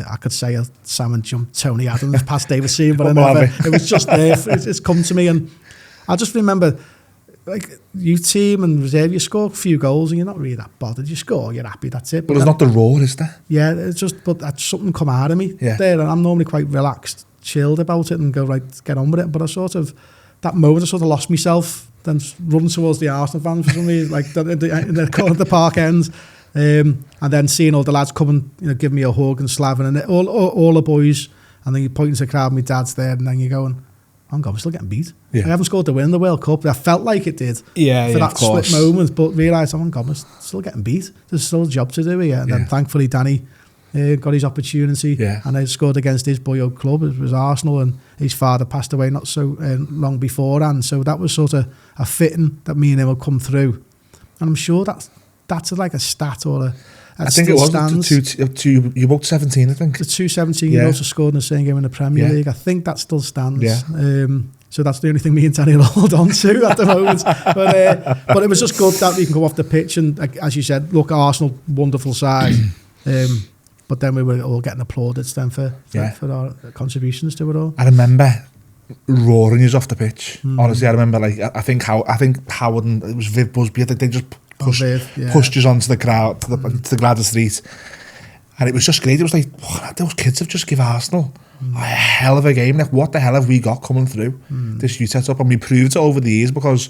I could say a salmon jump Tony Adams past David Seam, but I never. It was just there. It's come to me, and I just remember. Like youth team and reserve, you score a few goals and you're not really that bothered. You score, you're happy, that's it. But there's not the roar, is there? Yeah, it's just, but that's something come out of me there, and I'm normally quite relaxed, chilled about it, and go right, get on with it. But I sort of, that moment, I sort of lost myself, then running towards the Arsenal fans for some reason, like in the park end, and then seeing all the lads come and give me a hug and slapping, and all the boys, and then you pointing to the crowd, my dad's there, and then you're going, oh God, we're still getting beat. Yeah. I haven't scored to win the World Cup. I felt like it did for that split moment, but realised, oh God, we're still getting beat. There's still a job to do here. And then thankfully Danny got his opportunity, and I scored against his boyhood club. It was Arsenal, and his father passed away not so long beforehand. So that was sort of a fitting that me and him would come through. And I'm sure that's like a stat or a... I think it was you both 17, I think. The 2 17-year-olds scored in the same game in the Premier League. I think that still stands. Yeah. So that's the only thing me and Danny will hold on to at the moment. But it was just good that we can go off the pitch and, as you said, look, Arsenal, wonderful side. But then we were all getting applauded then for our contributions to it all. I remember roaring us off the pitch. Honestly, I remember, I think Howard and it was Viv Busby, they just pushed us onto the crowd, to the Gladys Street, and it was just great. It was like, those kids have just give Arsenal a hell of a game. Like, what the hell have we got coming through this youth setup? And we proved it over the years, because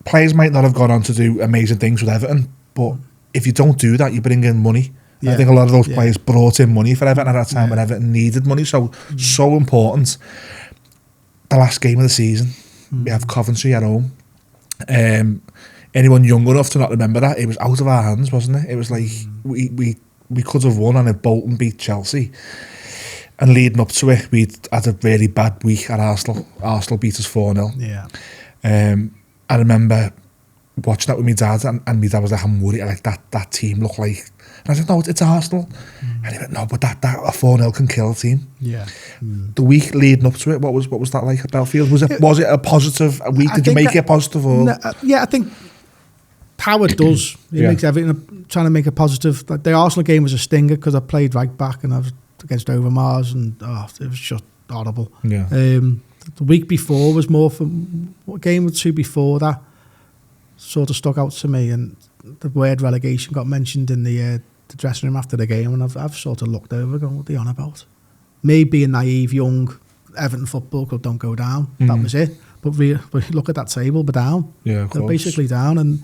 players might not have gone on to do amazing things with Everton, but if you don't do that, you bring in money. I think a lot of those players brought in money for Everton at that time when Everton needed money. So important. The last game of the season, we have Coventry at home. Anyone young enough to not remember that, it was out of our hands, wasn't it? It was like we could have won, and if Bolton beat Chelsea, and leading up to it, we had a really bad week at Arsenal. Arsenal beat us 4-0. Yeah. I remember watching that with my dad, and my dad was like, I'm worried, like that team looked like, and I said, no, it's Arsenal. And he went, no, but that a 4-0 can kill a team. Yeah. The week leading up to it, what was that like at Belfield? Was it a positive week? Did you make it positive? Or? No, I think Howard does. He makes everything, trying to make it positive. Like the Arsenal game was a stinger because I played right back and I was against Overmars, and it was just horrible. Yeah. The week before was more from what game or two before that sort of stuck out to me, and the word relegation got mentioned in the dressing room after the game, and I've sort of looked over, going, what are they on about? Me being naive, young, Everton Football Club don't go down. That was it. But look at that table, we're down. Yeah, of course. They're basically down, and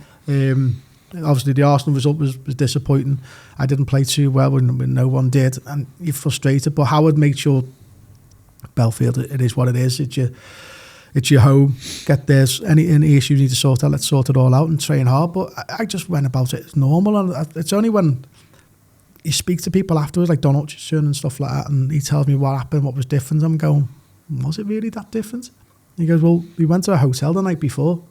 obviously the Arsenal result was disappointing. I didn't play too well when no one did, and you're frustrated. But Howard made sure Belfield, it is what it is. It's your home. Get there. Any issues you need to sort out, let's sort it all out and train hard. But I just went about it as normal, and it's only when you speak to people afterwards, like Don Hutchinson and stuff like that, and he tells me what happened, what was different. I'm going, was it really that different? He goes, well, we went to a hotel the night before.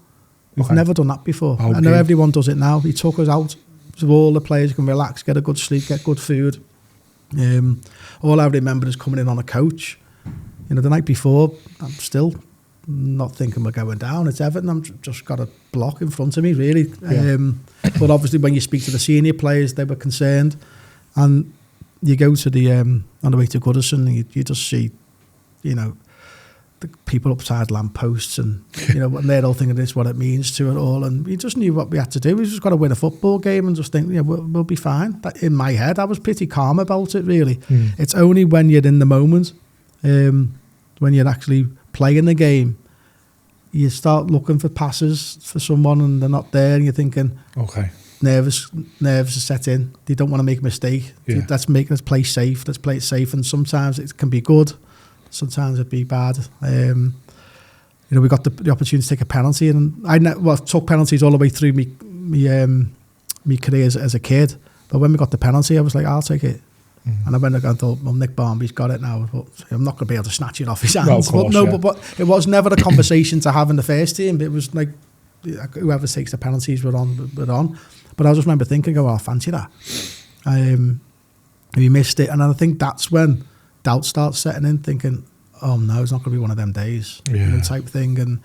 We've never done that before. Okay. I know everyone does it now. He took us out so all the players can relax, get a good sleep, get good food. All I remember is coming in on a coach. The night before, I'm still not thinking we're going down. It's Everton. I've just got a block in front of me, really. Yeah. But obviously, when you speak to the senior players, they were concerned. And you go to the on the way to Goodison, and you just see, the the people upside lampposts and, you know, and they're all thinking this, what it means to it all. And we just knew what we had to do. We just got to win a football game and just think, yeah, we'll be fine. That, in my head, I was pretty calm about it, really. It's only when you're in the moment, when you're actually playing the game, you start looking for passes for someone and they're not there, and you're thinking, okay, nerves are set in. They don't want to make a mistake. Yeah. Let's play safe. Let's play it safe. And sometimes it can be good. Sometimes it'd be bad. You know, we got the opportunity to take a penalty, and I took penalties all the way through me career as a kid. But when we got the penalty, I was like, I'll take it. And I went and thought, well, Nick Barmby's got it now. But I'm not going to be able to snatch it off his hands. No, of course, but it was never a conversation to have in the first team. It was like, whoever takes the penalties, we're on. But I just remember thinking, oh, I fancy that. We missed it. And I think that's when doubt starts setting in, thinking, oh, no, it's not going to be one of them days, you know, type thing. And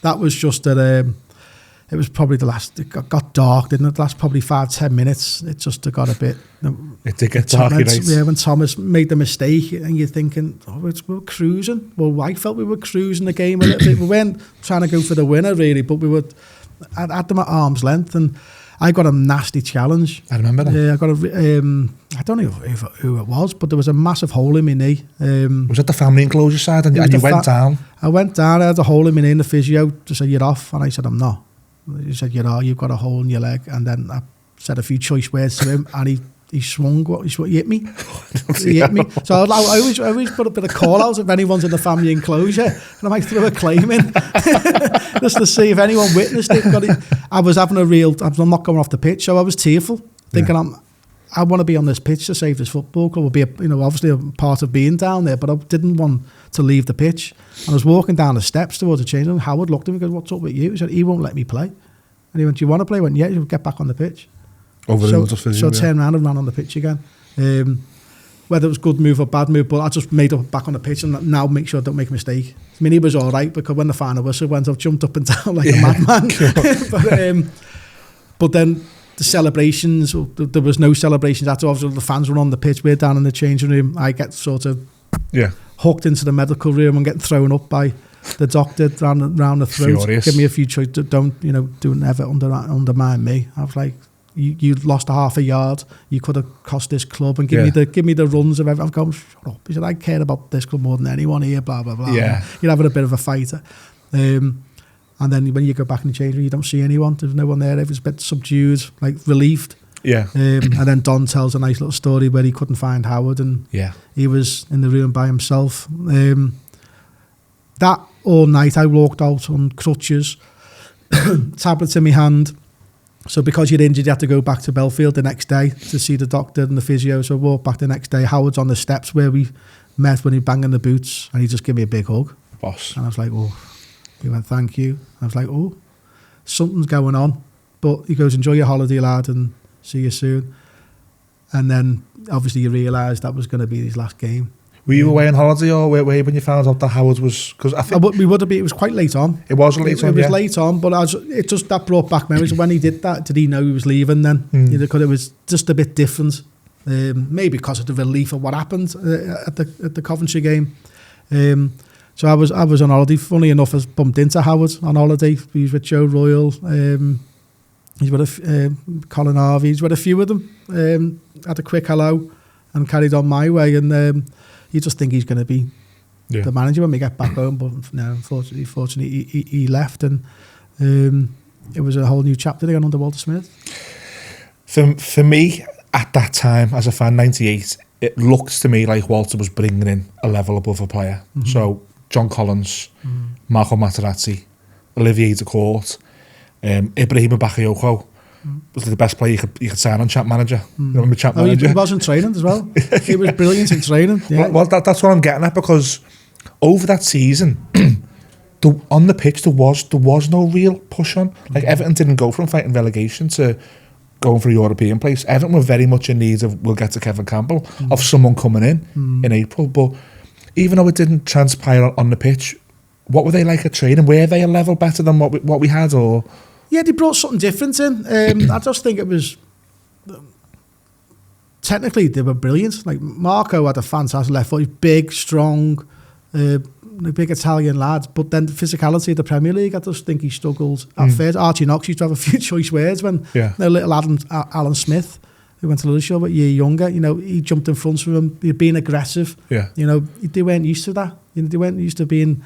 that was just that it was probably it got dark, didn't it? The last probably 5-10 minutes, it just got a bit... It did get dark, right? Yeah, when Thomas made the mistake and you're thinking, we're cruising. Well, I felt we were cruising the game a little bit. We weren't trying to go for the winner, really, but we were at them at arm's length, and I got a nasty challenge. I remember that. Yeah, I got I don't know who it was, but there was a massive hole in my knee. Was that the family enclosure side, and you went down? I went down, I had a hole in my knee, and the physio just said, you're off, and I said, I'm not. He said, you've got a hole in your leg. And then I said a few choice words to him, and he swung, he hit me. He hit me. So I always put a bit of call out if anyone's in the family enclosure, and I might throw a claim in just to see if anyone witnessed it. I was having I'm not going off the pitch, so I was tearful, thinking I want to be on this pitch to save this football club. Will be obviously a part of being down there, but I didn't want to leave the pitch. And I was walking down the steps towards the change room. Howard looked at me and goes, "What's up with you?" He said, "He won't let me play." And he went, "Do you want to play?" I went, "Yeah." He went, "Get back on the pitch." So I turned around and ran on the pitch again. Whether it was good move or bad move, but I just made up back on the pitch and now make sure I don't make a mistake. I mean, he was all right, because when the final whistle went, I jumped up and down like a madman. But then the celebrations, there was no celebrations at all. Obviously, the fans were on the pitch. We're down in the changing room. I get sort of hooked into the medical room and getting thrown up by the doctor round the throat. Furious. Give me a few choices. Don't ever undermine me. I was like, you lost a half a yard. You could have cost this club, and give me the runs of everything. I've gone, shut up. He said, I care about this club more than anyone here. Blah blah blah. Yeah. You're having a bit of a fight. And then when you go back in the change room, you don't see anyone. There's no one there. It was a bit subdued, like relieved. Yeah. And then Don tells a nice little story where he couldn't find Howard, and he was in the room by himself. That all night I walked out on crutches, tablets in my hand. So because you're injured, you have to go back to Belfield the next day to see the doctor and the physio. So I walked back the next day. Howard's on the steps where we met when he banging the boots, and he just gave me a big hug. Boss. And I was like, oh. He went, thank you. I was like, oh, something's going on. But he goes, enjoy your holiday, lad, and see you soon. And then obviously you realise that was going to be his last game. Were you away on holiday, or were you when you found out that Howard was? Because I think we would have been. It was quite late on. It was late on. It was late on, but it just that brought back memories. When he did that, did he know he was leaving then? Because it was just a bit different. Maybe because of the relief of what happened at the Coventry game. So I was on holiday. Funny enough, I was bumped into Howard on holiday. He was with Joe Royal. He's with Colin Harvey. He's with a few of them. Had a quick hello and carried on my way. And you just think he's going to be the manager when we get back home. But no, unfortunately, he left, and it was a whole new chapter again under Walter Smith. For me, at that time, as a fan, 98, it looked to me like Walter was bringing in a level above a player. Mm-hmm. So John Collins, Marco Materazzi, Olivier Decourt, Ibrahima Bakayoko was the best player you could sign on Champ Manager. Remember Champ Manager? He was in training as well. He was brilliant in training. Yeah. Well, that's what I'm getting at, because over that season, on the pitch there was no real push on. Like Everton didn't go from fighting relegation to going for a European place. Everton were very much in need of, we'll get to Kevin Campbell, of someone coming in April. But even though it didn't transpire on the pitch, what were they like at training? Were they a level better than what we had, or? Yeah, they brought something different in. I just think it was... Technically, they were brilliant. Like, Marco had a fantastic left foot. He's big, strong, the big Italian lads, but then the physicality of the Premier League, I just think he struggled at first. Archie Knox used to have a few choice words when little Alan Smith, who went to Liverpool but a year younger, he jumped in front of him, he'd been aggressive. Yeah. They weren't used to that. They weren't used to being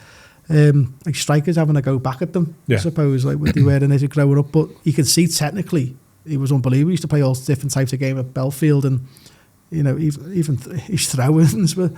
like strikers having to go back at them, I suppose, like what they were in as growing up. But you can see technically he was unbelievable. He used to play all different types of game at Belfield, and even his throw-ins were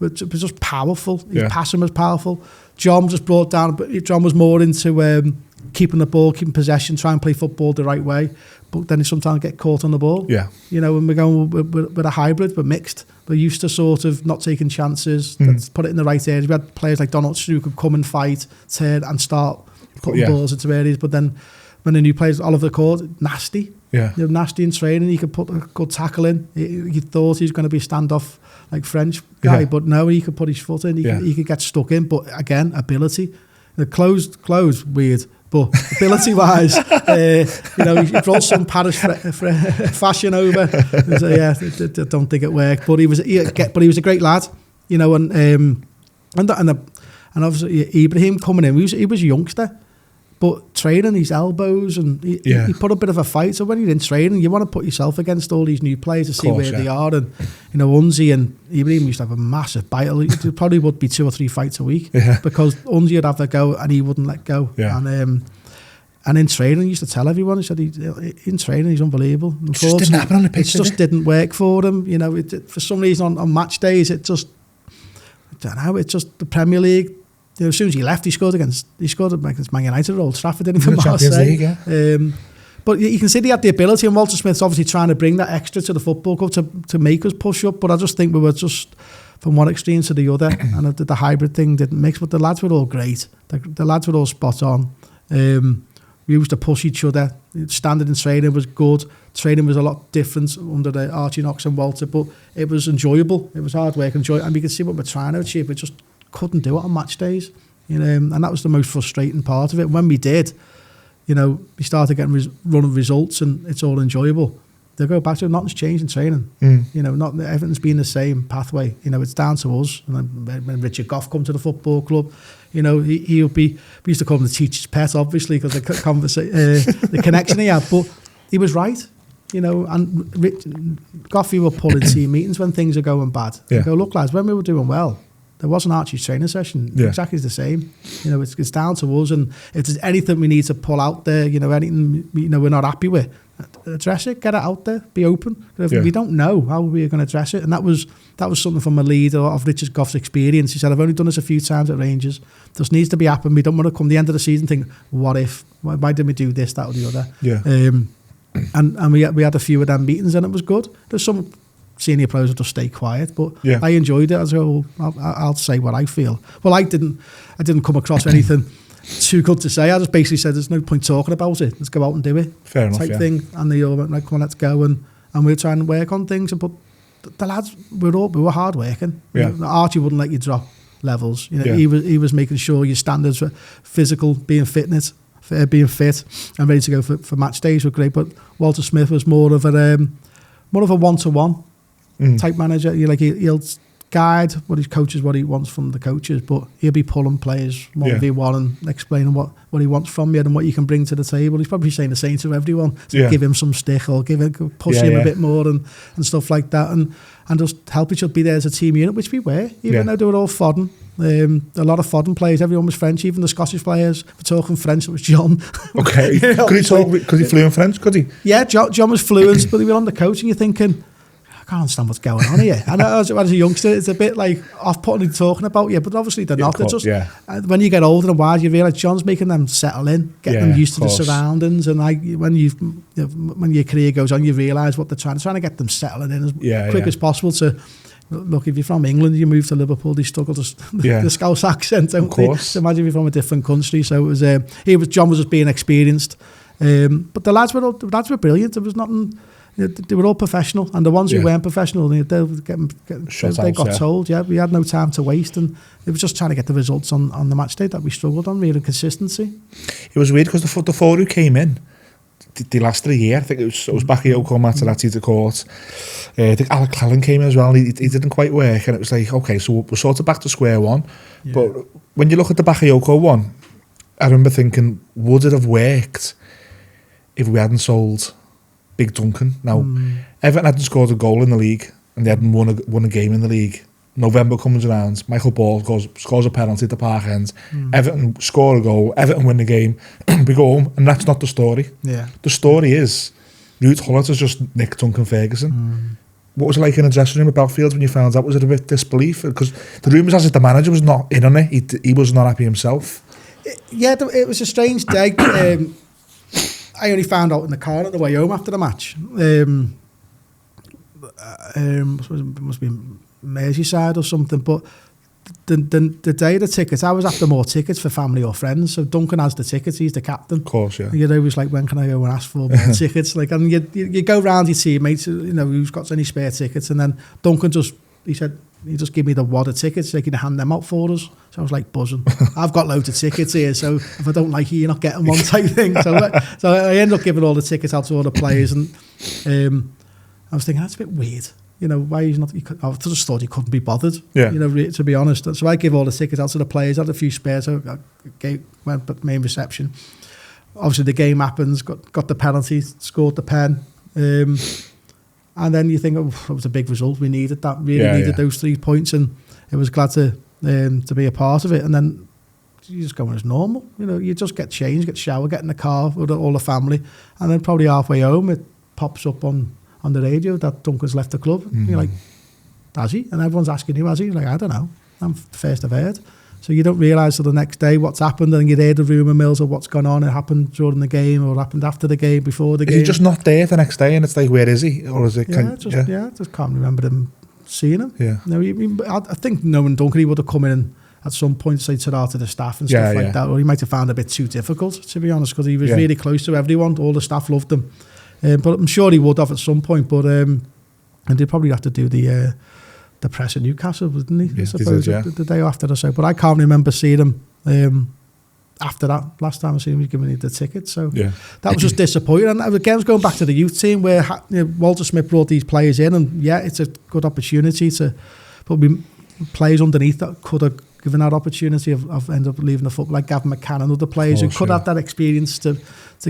just powerful. His passing was powerful. John was brought down, but John was more into keeping the ball, keeping possession, trying to play football the right way. But then he sometimes get caught on the ball. Yeah. And we're going with a hybrid, we're mixed. We're used to sort of not taking chances, put it in the right areas. We had players like Donald who could come and fight, turn and start putting balls into areas. But then when the new players, Oliver Court, nasty. Yeah. Nasty in training. He could put a good tackle in. You thought he was going to be a standoff like French guy, but no, he could put his foot in. He could get stuck in. But again, ability. The clothes, weird. But ability-wise, he brought some Paris fashion over. So, I don't think it worked. But he was a great lad, and obviously Ibrahim coming in, he was a youngster, but training his elbows, and he put a bit of a fight. So when you're in training, you want to put yourself against all these new players to see where they are. And Unzi and Ibrahim used to have a massive battle. It probably would be 2 or 3 fights a week because Unzi would have a go and he wouldn't let go. Yeah. And in training, he used to tell everyone, he said, in training, he's unbelievable. It just didn't happen on the pitch, it just didn't work for him. For some reason on match days, it just, I don't know, it's just the Premier League. As soon as he left, he scored against Man United at Old Trafford, didn't he, for Marseille? But you can see they had the ability, and Walter Smith's obviously trying to bring that extra to the football club to make us push up. But I just think we were just from one extreme to the other, and the hybrid thing didn't mix. But the lads were all great. The lads were all spot on. We used to push each other. Standard in training was good. Training was a lot different under the Archie Knox and Walter, but it was enjoyable. It was hard work, and we could see what we're trying to achieve. We just couldn't do it on match days, and that was the most frustrating part of it. When we did, we started getting running results, and it's all enjoyable. They go back to nothing's changed in training. Not everything's been the same pathway. It's down to us. And when Richard Gough come to the football club, he'll be. We used to call him the teacher's pet, obviously, because the connection he had. But he was right. And Gough will pull in team meetings when things are going bad. Go, look, lads, when we were doing well, there wasn't Archie's training session. Exactly the same. It's down to us, and if there's anything we need to pull out there, anything we're not happy with, address it, get it out there, be open. If we don't know how we're going to address it, and that was something from a leader of Richard Gough's experience. He said, I've only done this a few times at Rangers. This needs to be happening. We don't want to come the end of the season and think, what if? Why didn't we do this, that or the other? And we had a few of them meetings, and it was good. There's some senior players will just stay quiet, but I enjoyed it. I'll say what I feel. Well, I didn't come across anything too good to say. I just basically said there's no point talking about it. Let's go out and do it. Fair enough, thing. And they all went like, come on, let's go. And we were trying to work on things. But the lads, we were hard working. Archie wouldn't let you drop levels. He was making sure your standards were physical, being fit and ready to go for match days were great. But Walter Smith was more of a one-to-one type manager. He'll guide what his coaches, what he wants from the coaches, but he'll be pulling players 1v1 and explaining what he wants from you and what you can bring to the table. He's probably saying the same to everyone. So give him some stick or push him a bit more and stuff like that, and just help each other be there as a team unit, which we were, even though they were all foreign. A lot of foreign players, everyone was French, even the Scottish players were talking French. It was John. Okay. Could he talk, because he flew in French, could he? Yeah, John was fluent, but he was on the coach and you're thinking, I can't understand what's going on here. And as a youngster, it's a bit like off-putting talking about you, but obviously they're not. They're just, when you get older and wiser, you realise John's making them settle in, getting them used to the surroundings. And when your career goes on, you realise what they're trying to get them settling in as quick as possible to... Look, if you're from England, you move to Liverpool, they struggle to the Scouse accent, don't they? So imagine if you're from a different country. So it was John was just being experienced. But the lads were brilliant. There was nothing... They were all professional, and the ones who weren't professional, they got told. We had no time to waste, and it was just trying to get the results on the match day that we struggled on, really, consistency. It was weird because the four who came in, they lasted a year. I think it was Bakayoko, Materazzi to court. I think Alec Clellan came in as well. He didn't quite work, and it was like, okay, so we're sort of back to square one. Yeah. But when you look at the Bakayoko one, I remember thinking, would it have worked if we hadn't sold Big Duncan? Now, Everton hadn't scored a goal in the league, and they hadn't won a game in the league. November comes around, Michael Ball scores a penalty at the Park End. Everton score a goal, Everton win the game, we go home, and that's not the story. Yeah. The story is, Ruud Gullit has just nicked Duncan Ferguson. What was it like in the dressing room at Belfield when you found out? Was it a bit disbelief? Because the rumours as if the manager was not in on it, he was not happy himself. It was a strange day. I only found out in the car on the way home after the match. It must be Merseyside or something, but the day of the tickets, I was after more tickets for family or friends. So Duncan has the tickets; he's the captain. Of course, yeah. You're always like, when can I go and ask for more tickets? Like, and you go round your teammates, who's got any spare tickets, and then Duncan he just gave me the wad of tickets, so he can hand them out for us. So I was like buzzing. I've got loads of tickets here, so if I don't like you, you're not getting one type thing. So I ended up giving all the tickets out to all the players, and I was thinking, that's a bit weird. Why he's not... I just thought he couldn't be bothered, to be honest. So I gave all the tickets out to the players, had a few spares, so I went to main reception. Obviously, the game happens, got the penalty, scored the pen. And then you think, that was a big result. We needed that, needed those 3 points, and it was glad to be a part of it. And then you just go as normal. You just get changed, get showered, get in the car with all the family, and then probably halfway home, it pops up on the radio that Duncan's left the club. You're like, has he? And everyone's asking you, has he? You're like, I don't know. I'm the first I've heard. So you don't realise till the next day what's happened, and you hear the rumour mills of what's gone on. It happened during the game, or happened after the game, before the game. Is he just not there the next day, and it's like, where is he? Or is it? I just can't remember them seeing him. Yeah. I think knowing Duncan, he would have come in and at some point say ta-ra to the staff and stuff like that, or he might have found it a bit too difficult, to be honest, because he was really close to everyone. All the staff loved him. But I'm sure he would have at some point. But and they'd probably have to do the press in Newcastle, wouldn't he? I suppose the day after or so. But I can't remember seeing him after that. Last time I seen him, he was giving me the ticket. So that was just disappointing. And again, I was going back to the youth team where Walter Smith brought these players in, and it's a good opportunity to put players underneath that could have given that opportunity of end up leaving the football, like Gavin McCann and other players who could have that experience to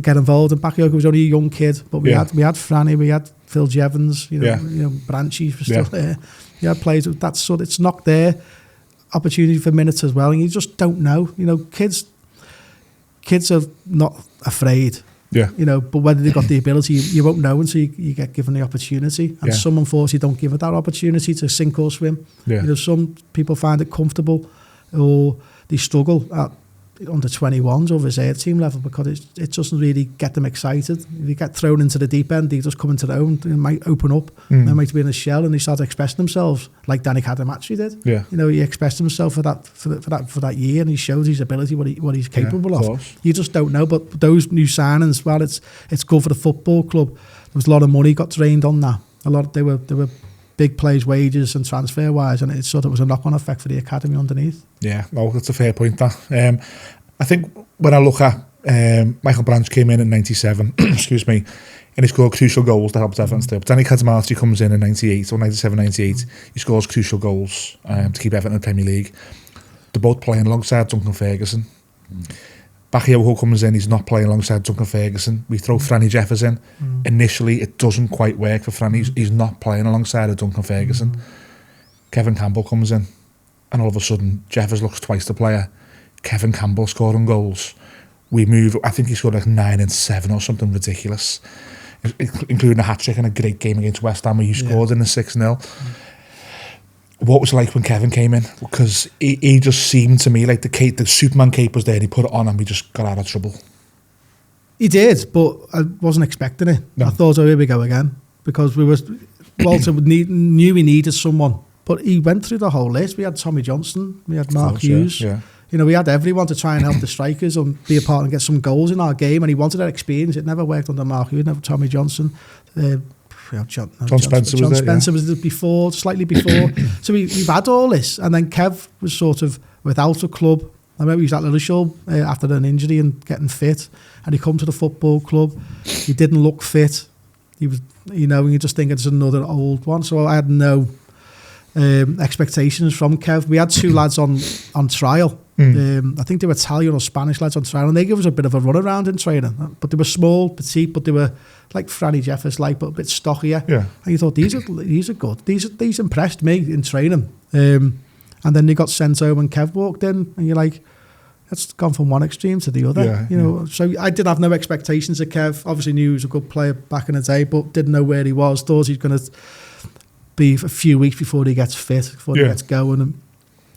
get involved. And Bakayoko was only a young kid, but we had Franny, we had Phil Jevons, Branchy was still there. You had players that sort. It's knocked their opportunity for minutes as well, and you just don't know. Kids are not afraid. Yeah. But whether they've got the ability, you won't know until you get given the opportunity. And some, unfortunately, don't give it that opportunity to sink or swim. Yeah. Some people find it comfortable, or they struggle at under 21s or reserve team level because it doesn't really get them excited. If you get thrown into the deep end, they just come into their own. They might open up. They might be in a shell, and they start expressing themselves like Danny Cadham actually did. Yeah. He expressed himself for that year, and he showed his ability, what he's capable of. You just don't know. But those new signings, well, it's good for the football club. There was a lot of money got drained on that. They were big players' wages and transfer wise, and it sort of was a knock-on effect for the academy underneath. Yeah, no, that's a fair point. That I think when I look at Michael Branch came in 97, excuse me, and he scored crucial goals to help Everton stay up. Danny Cadham comes in 98 or 97, 98. He scores crucial goals to keep Everton in the Premier League. They're both playing alongside Duncan Ferguson. Bakayoko comes in, he's not playing alongside Duncan Ferguson. We throw Franny Jeffers in. Initially, it doesn't quite work for Franny. He's not playing alongside of Duncan Ferguson. Kevin Campbell comes in, and all of a sudden, Jeffers looks twice the player. Kevin Campbell scoring goals. We move, I think he scored like 9 and 7 or something ridiculous, including a hat-trick and a great game against West Ham where he scored in the 6-0. What was it like when Kevin came in? Because he just seemed to me like the Superman cape was there, and he put it on and we just got out of trouble. He did, but I wasn't expecting it. No. I thought, here we go again. Because Walter knew we needed someone. But he went through the whole list. We had Tommy Johnson, we had Mark Hughes. Yeah. We had everyone to try and help the strikers and be a part and get some goals in our game. And he wanted that experience. It never worked under Mark Hughes, never Tommy Johnson. John Spencer was before, slightly before. So we've had all this, and then Kev was sort of without a club, I remember he was at Liverpool after an injury and getting fit, and he come to the football club. He didn't look fit. He was, you know, and you just think it's another old one. So I had no expectations from Kev. We had 2 lads on trial. I think they were Italian or Spanish lads on trial, and they gave us a bit of a run around in training. But they were small, petite, but they were like Franny Jeffers, like, but a bit stockier. Yeah. And you thought these are good. These impressed me in training. And then they got sent home, and Kev walked in, and you're like, that's gone from one extreme to the other. Yeah, you know. So I did have no expectations of Kev. Obviously knew he was a good player back in the day, but didn't know where he was. Thought he's going to be a few weeks before he gets fit, before he gets going.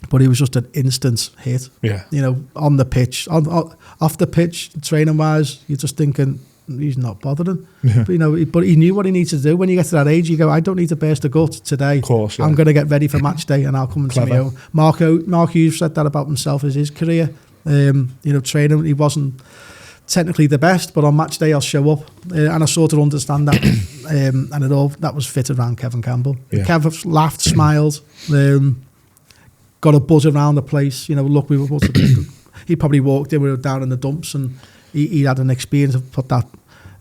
But he was just an instant hit. Yeah. You know, on the pitch, off the pitch, training wise, you're just thinking he's not bothering. Yeah. But he knew what he needed to do. When you get to that age, you go, I don't need to burst a gut today. Of course, I'm going to get ready for match day, and I'll come into my own. Mark Hughes said that about himself as his career. Training, he wasn't technically the best, but on match day I'll show up, and I sort of understand that. And it all that was fit around Kevin Campbell. Yeah. Kev laughed, smiled, got a buzz around the place. You know, look, he probably walked in, we were down in the dumps, and he had an experience of put that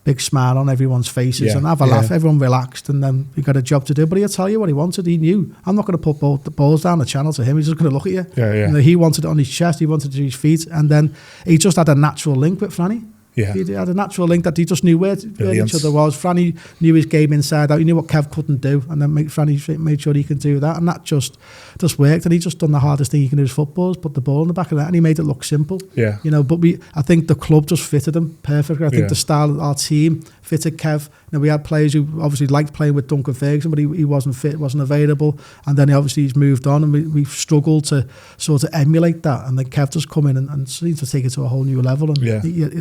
big smile on everyone's faces and have a laugh. Everyone relaxed, and then he got a job to do. But he'll tell you what he wanted. He knew, I'm not going to put the balls down the channel to him. He's just going to look at you. You know, he wanted it on his chest. He wanted it to his feet, and then he just had a natural link with Franny. Yeah. He had a natural link that he just knew where each other was. Franny knew his game inside out. He knew what Kev couldn't do, and then Franny made sure he could do that, and that just worked. And he just done the hardest thing he can do as football, is put the ball in the back of that, and he made it look simple. Yeah. You know, but I think the club just fitted him perfectly. I think the style of our team fitted Kev. You know, we had players who obviously liked playing with Duncan Ferguson, but he wasn't fit, wasn't available, and then he's moved on, and we've struggled to sort of emulate that. And then Kev just come in and seemed to take it to a whole new level. And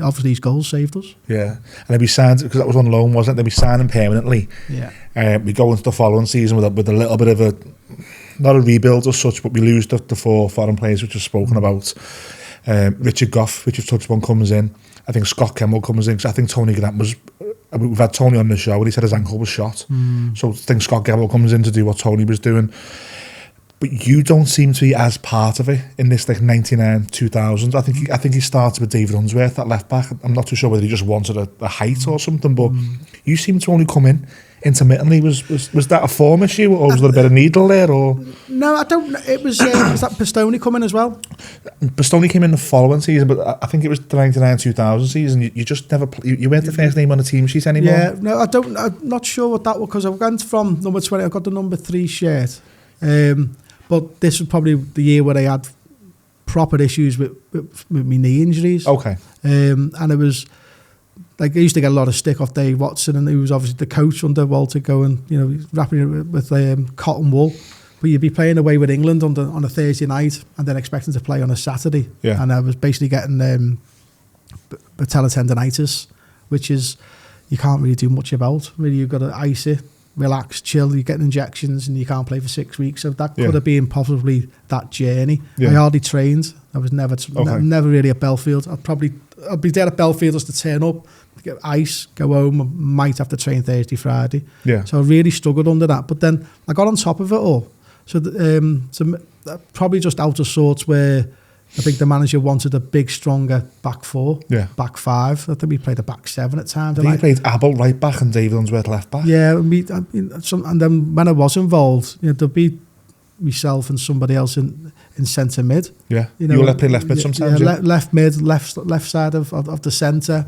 obviously his goals saved us. Yeah, and then we signed, because that was on loan, wasn't it? Then we signed him permanently. Yeah. We go into the following season with a little bit of a, not a rebuild as such, but we lose the 4 foreign players which we've spoken about. Richard Goff, which we've touched on, comes in. I think Scott Campbell comes in, because I think Tony Grant was, we've had Tony on the show and he said his ankle was shot. So I think Scott Campbell comes in to do what Tony was doing. But you don't seem to be as part of it in this like 99, 2000. I think he started with David Unsworth at left back. I'm not too sure whether he just wanted a height or something, but you seem to only come in intermittently. Was that a form issue, or was there a bit of needle there? Or no, I don't. It was that Pistone come in as well? Pistone came in the following season, but I think it was the 99-2000 season. You just never you weren't the first name on the team sheet anymore. Yeah, no, I don't. I'm not sure what that was, because I went from number 20. I got the number 3 shirt. But this was probably the year where I had proper issues with my knee injuries. Okay. And it was like, I used to get a lot of stick off Dave Watson, and he was obviously the coach under Walter, going, you know, wrapping it with cotton wool. But you'd be playing away with England on a Thursday night and then expecting to play on a Saturday. Yeah. And I was basically getting patellar tendonitis, which is, you can't really do much about. Really, you've got to ice it, relax, chill. You're getting injections and you can't play for 6 weeks. So that could have been possibly that journey. Yeah. I hardly trained. I was never really at Belfield. I'd be there at Belfield just to turn up, get ice, go home. I might have to train Thursday, Friday. Yeah. So I really struggled under that. But then I got on top of it all. So probably just out of sorts, where I think the manager wanted a big, stronger back 4, back 5. I think we played a back 7 at times. I think played Abel right back and David Unsworth left back. Yeah, and then when I was involved, you know, there'd be myself and somebody else in centre mid. Yeah, you know, you play left mid sometimes. Yeah, left mid, left side of the centre.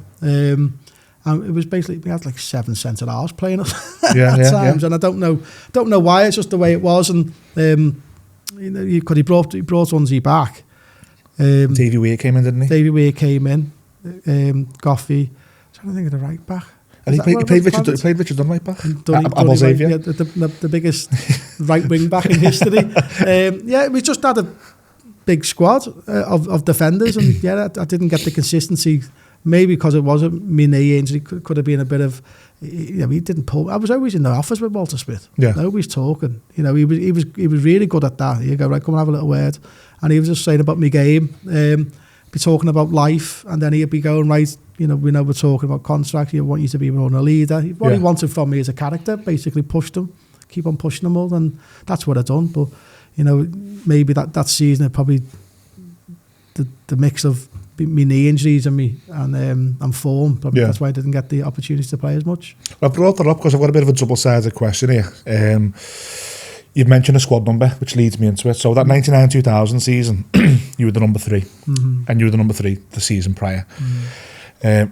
And it was basically, we had like 7 centre halves playing at times, and I don't know why. It's just the way it was, and you know, he brought Unsy back. Davy Weir came in, didn't he? Davy Weir came in. Goffey. I'm trying to think of the right back. And he played Richard Dunn right back. The biggest right wing back in history. We just had a big squad of defenders, and I didn't get the consistency. Maybe because it wasn't my knee injury, could have been a bit of, you know, he didn't pull. I was always in the office with Walter Smith. Yeah, always talking. You know, he was really good at that. You go, right, come and have a little word, and he was just saying about my game, be talking about life, and then he'd be going, right, you know, we're talking about contract. He want you to be more a leader. What he wanted from me as a character, basically pushed him, keep on pushing them all, and that's what I done. But you know, maybe that season it probably the mix of my knee injuries and form. Probably that's why I didn't get the opportunity to play as much. I brought that up because I've got a bit of a double-sided question here. You've mentioned a squad number, which leads me into it. So that 99-2000 season, you were the number 3, and you were the number 3 the season prior.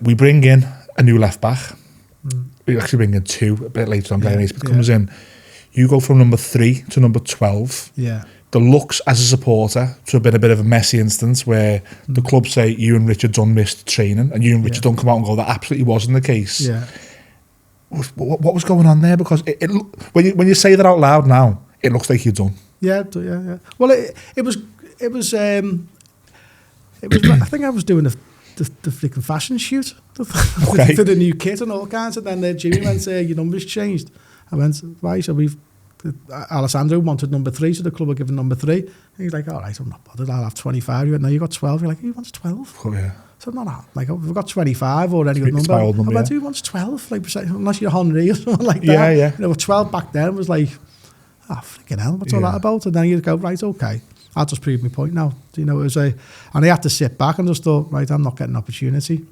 We bring in a new left-back. We actually bring in 2 a bit later on. Gary Naismith comes in. You go from number 3 to number 12. Yeah. The looks as a supporter to have been a bit of a messy instance where the club say you and Richard Dunn missed training, and you and Richard Dunn come out and go, that absolutely wasn't the case. Yeah. What was going on there? Because when you say that out loud now, it looks like you're done. Yeah. Well, it was. I think I was doing the freaking fashion shoot for the new kit and all kinds. And then Jimmy went, your number's changed. I went, why? So Alessandro wanted number 3, so the club were given number 3. And he's like, all right, I'm not bothered, I'll have 25. He went, no, you got 12. You're like, who wants 12? Oh, yeah. So I'm not like, we've got 25 or any good number. I went, who wants 12? Like, unless you're Henry or something like that. Yeah. 12 back then was like, freaking hell, what's all that about? And then you go, right, okay, I'll just prove my point now. It was and I had to sit back and just thought, right, I'm not getting an opportunity.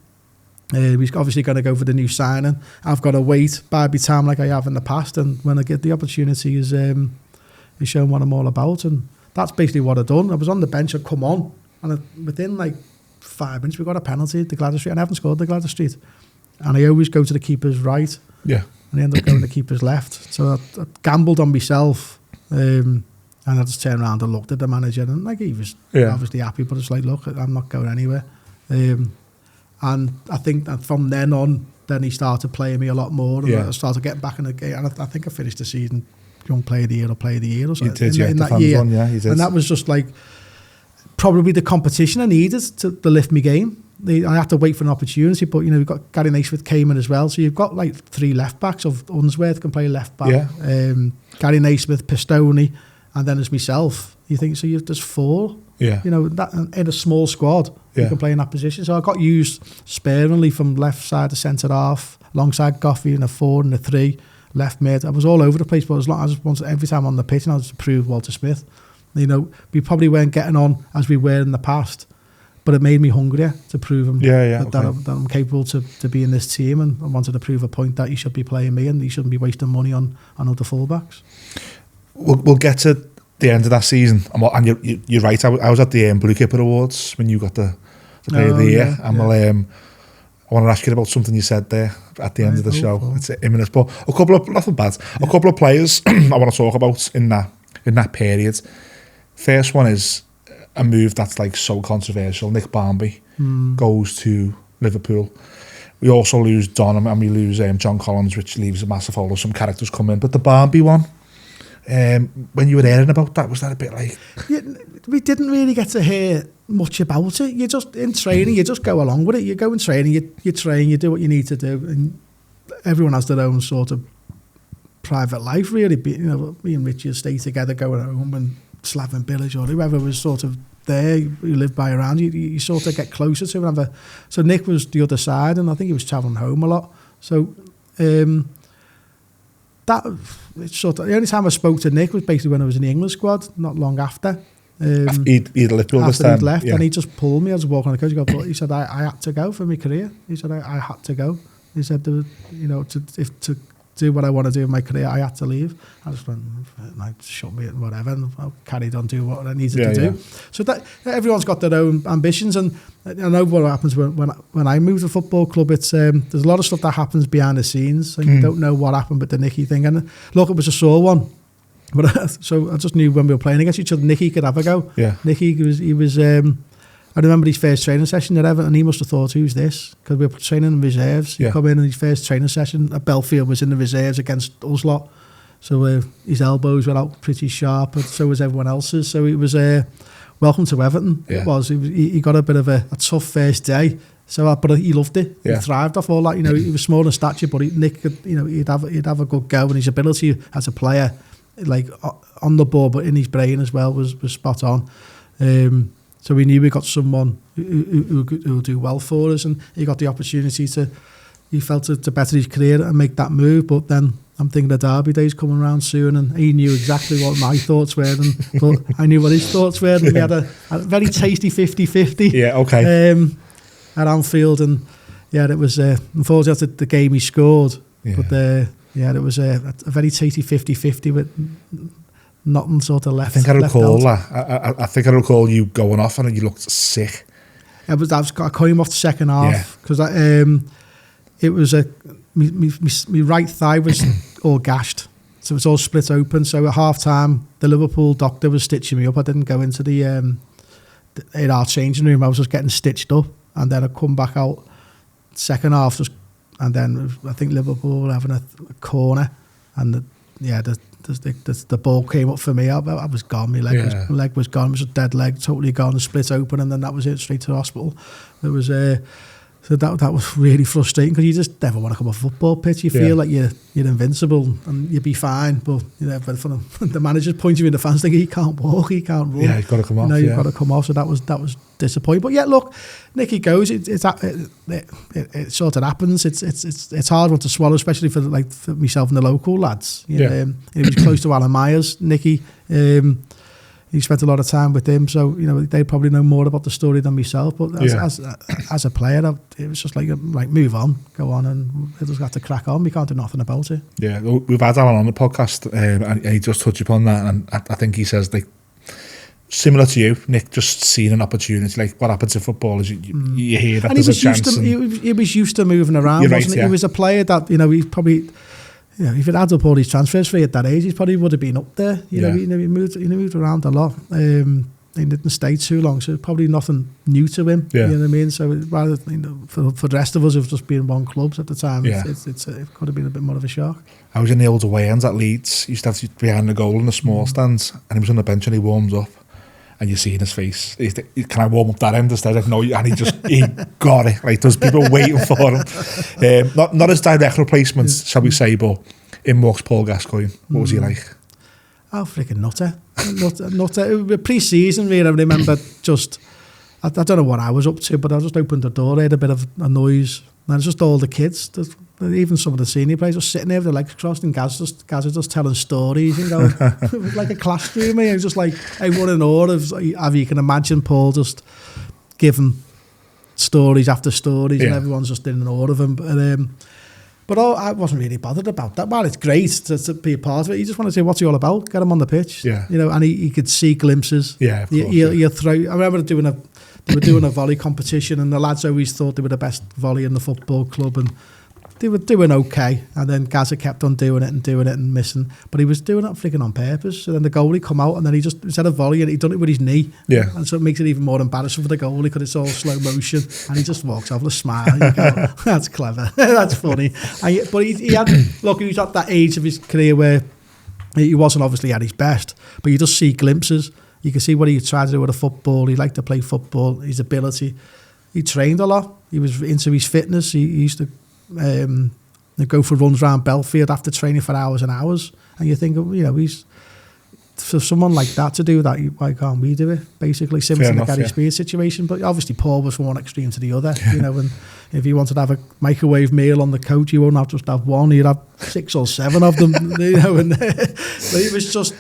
He's obviously going to go for the new signing. I've got to wait by the time like I have in the past, and when I get the opportunity is showing what I'm all about, and that's basically what I've done. I was on the bench, I'd come on, and within like 5 minutes we got a penalty at the Gladys Street, and I haven't scored the Gladys Street, and I always go to the keeper's right, and I end up going to the keeper's left. So I gambled on myself, and I just turned around and looked at the manager, and like he was obviously happy, but it's like, look, I'm not going anywhere. And I think that from then on, then he started playing me a lot more, and I started getting back in the game. And I think I finished the season Young Player of the Year or Player of the Year or something. You did, in that year. You did. And that was just like probably the competition I needed to lift my game. I had to wait for an opportunity, but we've got Gary Naismith came in as well. So you've got like 3 left backs. Of Unsworth can play left back. Gary Naismith, Pistone, and then there's myself. You think so? There's 4. That in a small squad, you can play in that position. So I got used sparingly from left side to centre half, alongside Goffey in a 4 and a 3, left mid. I was all over the place, but as long as every time on the pitch, and I was to prove Walter Smith. We probably weren't getting on as we were in the past, but it made me hungrier to prove him that I'm capable to be in this team, and I wanted to prove a point that he should be playing me and he shouldn't be wasting money on other fullbacks. We'll get to the end of that season, and you're right. I was at the Blue Kipper Awards when you got the Player of the Year, and I want to ask you about something you said there at the end of the show. It's imminent, but a couple of players I want to talk about in that period. First one is a move that's like so controversial. Nick Barmby goes to Liverpool. We also lose Don, and we lose John Collins, which leaves a massive hole. Some characters come in, but the Barmby one. When you were hearing about that, was that a bit like... we didn't really get to hear much about it. You just, in training, you just go along with it. You go in training, you train, you do what you need to do, and everyone has their own sort of private life, really. Me and Richie stay together, going home, and Slavin Village or whoever was sort of there, you live by around, you sort of get closer to whatever. So Nick was the other side, and I think he was travelling home a lot. So... it's sort of, the only time I spoke to Nick was basically when I was in the England squad, not long after. He'd left this time. He'd left, and he just pulled me. I was walking on the coach. He said, I had to go for my career. He said, I had to go. He said, to do what I want to do in my career, I had to leave. I just went, shut me and whatever, and I carried on doing what I needed to do. So that everyone's got their own ambitions, and I know what happens when I move to a football club. It's there's a lot of stuff that happens behind the scenes, and you don't know what happened with the Nicky thing. And look, it was a sore one, but so I just knew when we were playing against each other, Nicky could have a go. Nicky was. I remember his first training session at Everton, and he must have thought, who's this? Because we were training in reserves. He come in, and his first training session at Belfield was in the reserves against us lot. So his elbows were out pretty sharp, but so was everyone else's. So it was welcome to Everton. It was. He got a bit of a tough first day. So, but he loved it. He thrived off all that. He was small in stature, but Nick, he'd have a good go, and his ability as a player, like on the ball, but in his brain as well, was spot on. So we knew we got someone who would do well for us, and he got the opportunity he felt to better his career and make that move. But then I'm thinking the Derby days coming around soon, and he knew exactly what my thoughts were, but I knew what his thoughts were, and we had a very tasty 50-50 Yeah, okay. At Anfield, and yeah, it was unfortunately after the game he scored, but it was a very tasty 50-50 with nothing sort of left. I think I recall left that. I think I recall you going off and you looked sick. I came off the second half because it was my right thigh was all gashed, so it was all split open. So at half time, the Liverpool doctor was stitching me up. I didn't go into the in our changing room. I was just getting stitched up, and then I come back out second half, and then I think Liverpool were having a corner, and the ball came up for me. I was gone. My leg was gone. It was a dead leg, totally gone, split open, and then that was it, straight to the hospital. It was so that was really frustrating because you just never want to come off a football pitch. You feel like you're invincible and you'd be fine, but but from the manager's point of view, the fans think he can't walk, he can't run. Yeah, he's got to come off. You've got to come off. So that was disappointing. But yeah, look, Nicky goes. It sort of happens. It's hard one to swallow, especially for myself and the local lads. He was close to Alan Myers, Nicky. He spent a lot of time with him, so they probably know more about the story than myself. But as a player, it was just like move on, go on, and we just got to crack on. We can't do nothing about it. Yeah, we've had Alan on the podcast, and he just touched upon that, and I think he says similar to you, Nick, just seeing an opportunity. Like what happens in football is you hear that and there's a chance. He was used to moving around, wasn't he? He was a player that he probably. If it adds up all these transfers for you at that age, he probably would have been up there. He moved around a lot. He didn't stay too long, so probably nothing new to him. Yeah. You know what I mean? So rather, for the rest of us who've just been one club at the time, it could have been a bit more of a shock. I was in the old away ends at Leeds. He used to have behind the goal in the small stands, and he was on the bench and he warms up. And you see in his face, can I warm up that end instead? Like, no, and he got it. Like there's people waiting for him. Not as direct replacements, shall we say, but in walks Paul Gascoigne. What was he like? Oh, freaking nutter. Pre-season, I remember just, I don't know what I was up to, but I just opened the door, I had a bit of a noise, and it's just all the kids, even some of the senior players, just sitting there with their legs crossed, and Gaz was just telling stories, it was like a classroom. It was just like, one in awe of how you can imagine Paul just giving stories after stories, and everyone's just in awe of him. But I wasn't really bothered about that. Well, it's great to be a part of it. You just want to say, what's he all about? Get him on the pitch. Yeah. And he could see glimpses. Yeah, of course. He'll throw. I remember they were doing a volley competition, and the lads always thought they were the best volley in the football club, and they were doing okay. And then Gaza kept on doing it and missing. But he was doing it freaking on purpose. So then the goalie come out, and then he just, instead of volleying, he'd done it with his knee. Yeah. And so it makes it even more embarrassing for the goalie because it's all slow motion. And he just walks off with a smile. And you go, that's clever. That's funny. But he was at that age of his career where he wasn't obviously at his best, but you just see glimpses. You can see what he tried to do with a football. He liked to play football, his ability. He trained a lot. He was into his fitness. He used to go for runs around Belfield after training for hours and hours. And you think, he's, for someone like that to do that, why can't we do it? Basically, similar to the Gary Spears situation. But obviously, Paul was from one extreme to the other. And if you wanted to have a microwave meal on the coach, you won't just have one. You'd have 6 or 7 of them. And so he was just.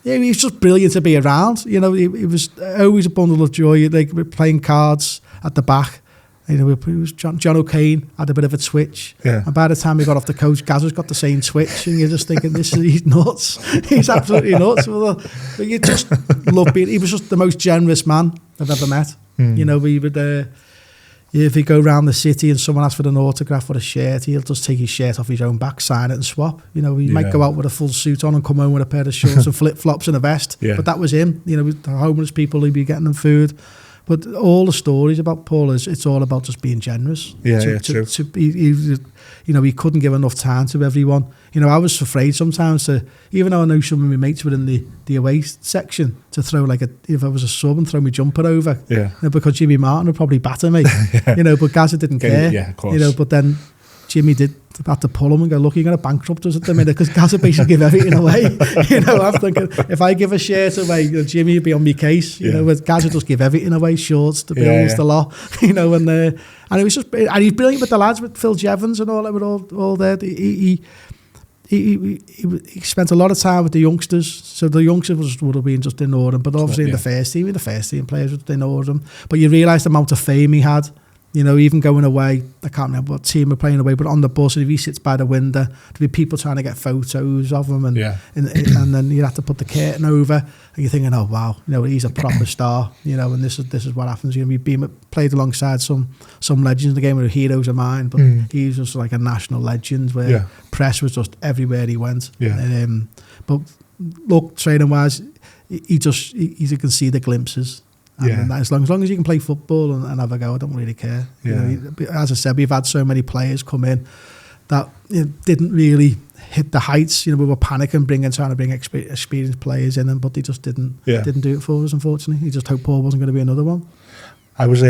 Yeah, he was just brilliant to be around. He was always a bundle of joy. Like playing cards at the back. It was John O'Kane had a bit of a twitch. Yeah. And by the time he got off the coach, Gazza's got the same twitch, and you're just thinking, he's nuts. He's absolutely nuts. But you just love being. He was just the most generous man I've ever met. We would. If he go around the city and someone asks for an autograph or a shirt, he'll just take his shirt off his own back, sign it and swap. He might go out with a full suit on and come home with a pair of shorts and flip-flops and a vest. Yeah. But that was him. The homeless people, he'd be getting them food. But all the stories about Paul it's all about just being generous. True. He couldn't give enough time to everyone. I was afraid sometimes to, even though I know some of my mates were in the away section, to throw if I was a sub and throw my jumper over. Yeah. Because Jimmy Martin would probably batter me. But Gazza didn't care. Yeah, of course. But then Jimmy did have to pull him and go, look, you're going to bankrupt us at the minute, because Gazza basically give everything away. I'm thinking, if I give a shirt away, Jimmy would be on my case. With Gazza just give everything away, shorts, the bills, the lot. And it was just, and he's brilliant with the lads, with Phil Jevons and all that, with all there. he spent a lot of time with the youngsters, so the youngsters would have been just ignored him. But obviously in the first team players would ignore him. But you realise the amount of fame he had. You know, even going away, I can't remember what team were playing away, but on the bus, if he sits by the window, there'd be people trying to get photos of him, and then you have to put the curtain over, and you're thinking, oh wow, you know, he's a proper star, you know, and this is what happens. You know, we played alongside some legends in the game who were heroes of mine, but he was just like a national legend where press was just everywhere he went. But look, training wise, you can see the glimpses. And as long as you can play football and have a go, I don't really care. You know, as I said, we've had so many players come in that didn't really hit the heights. You know, we were panicking, trying to bring experienced players in, but they just didn't do it for us. Unfortunately, you just hope Paul wasn't going to be another one. I was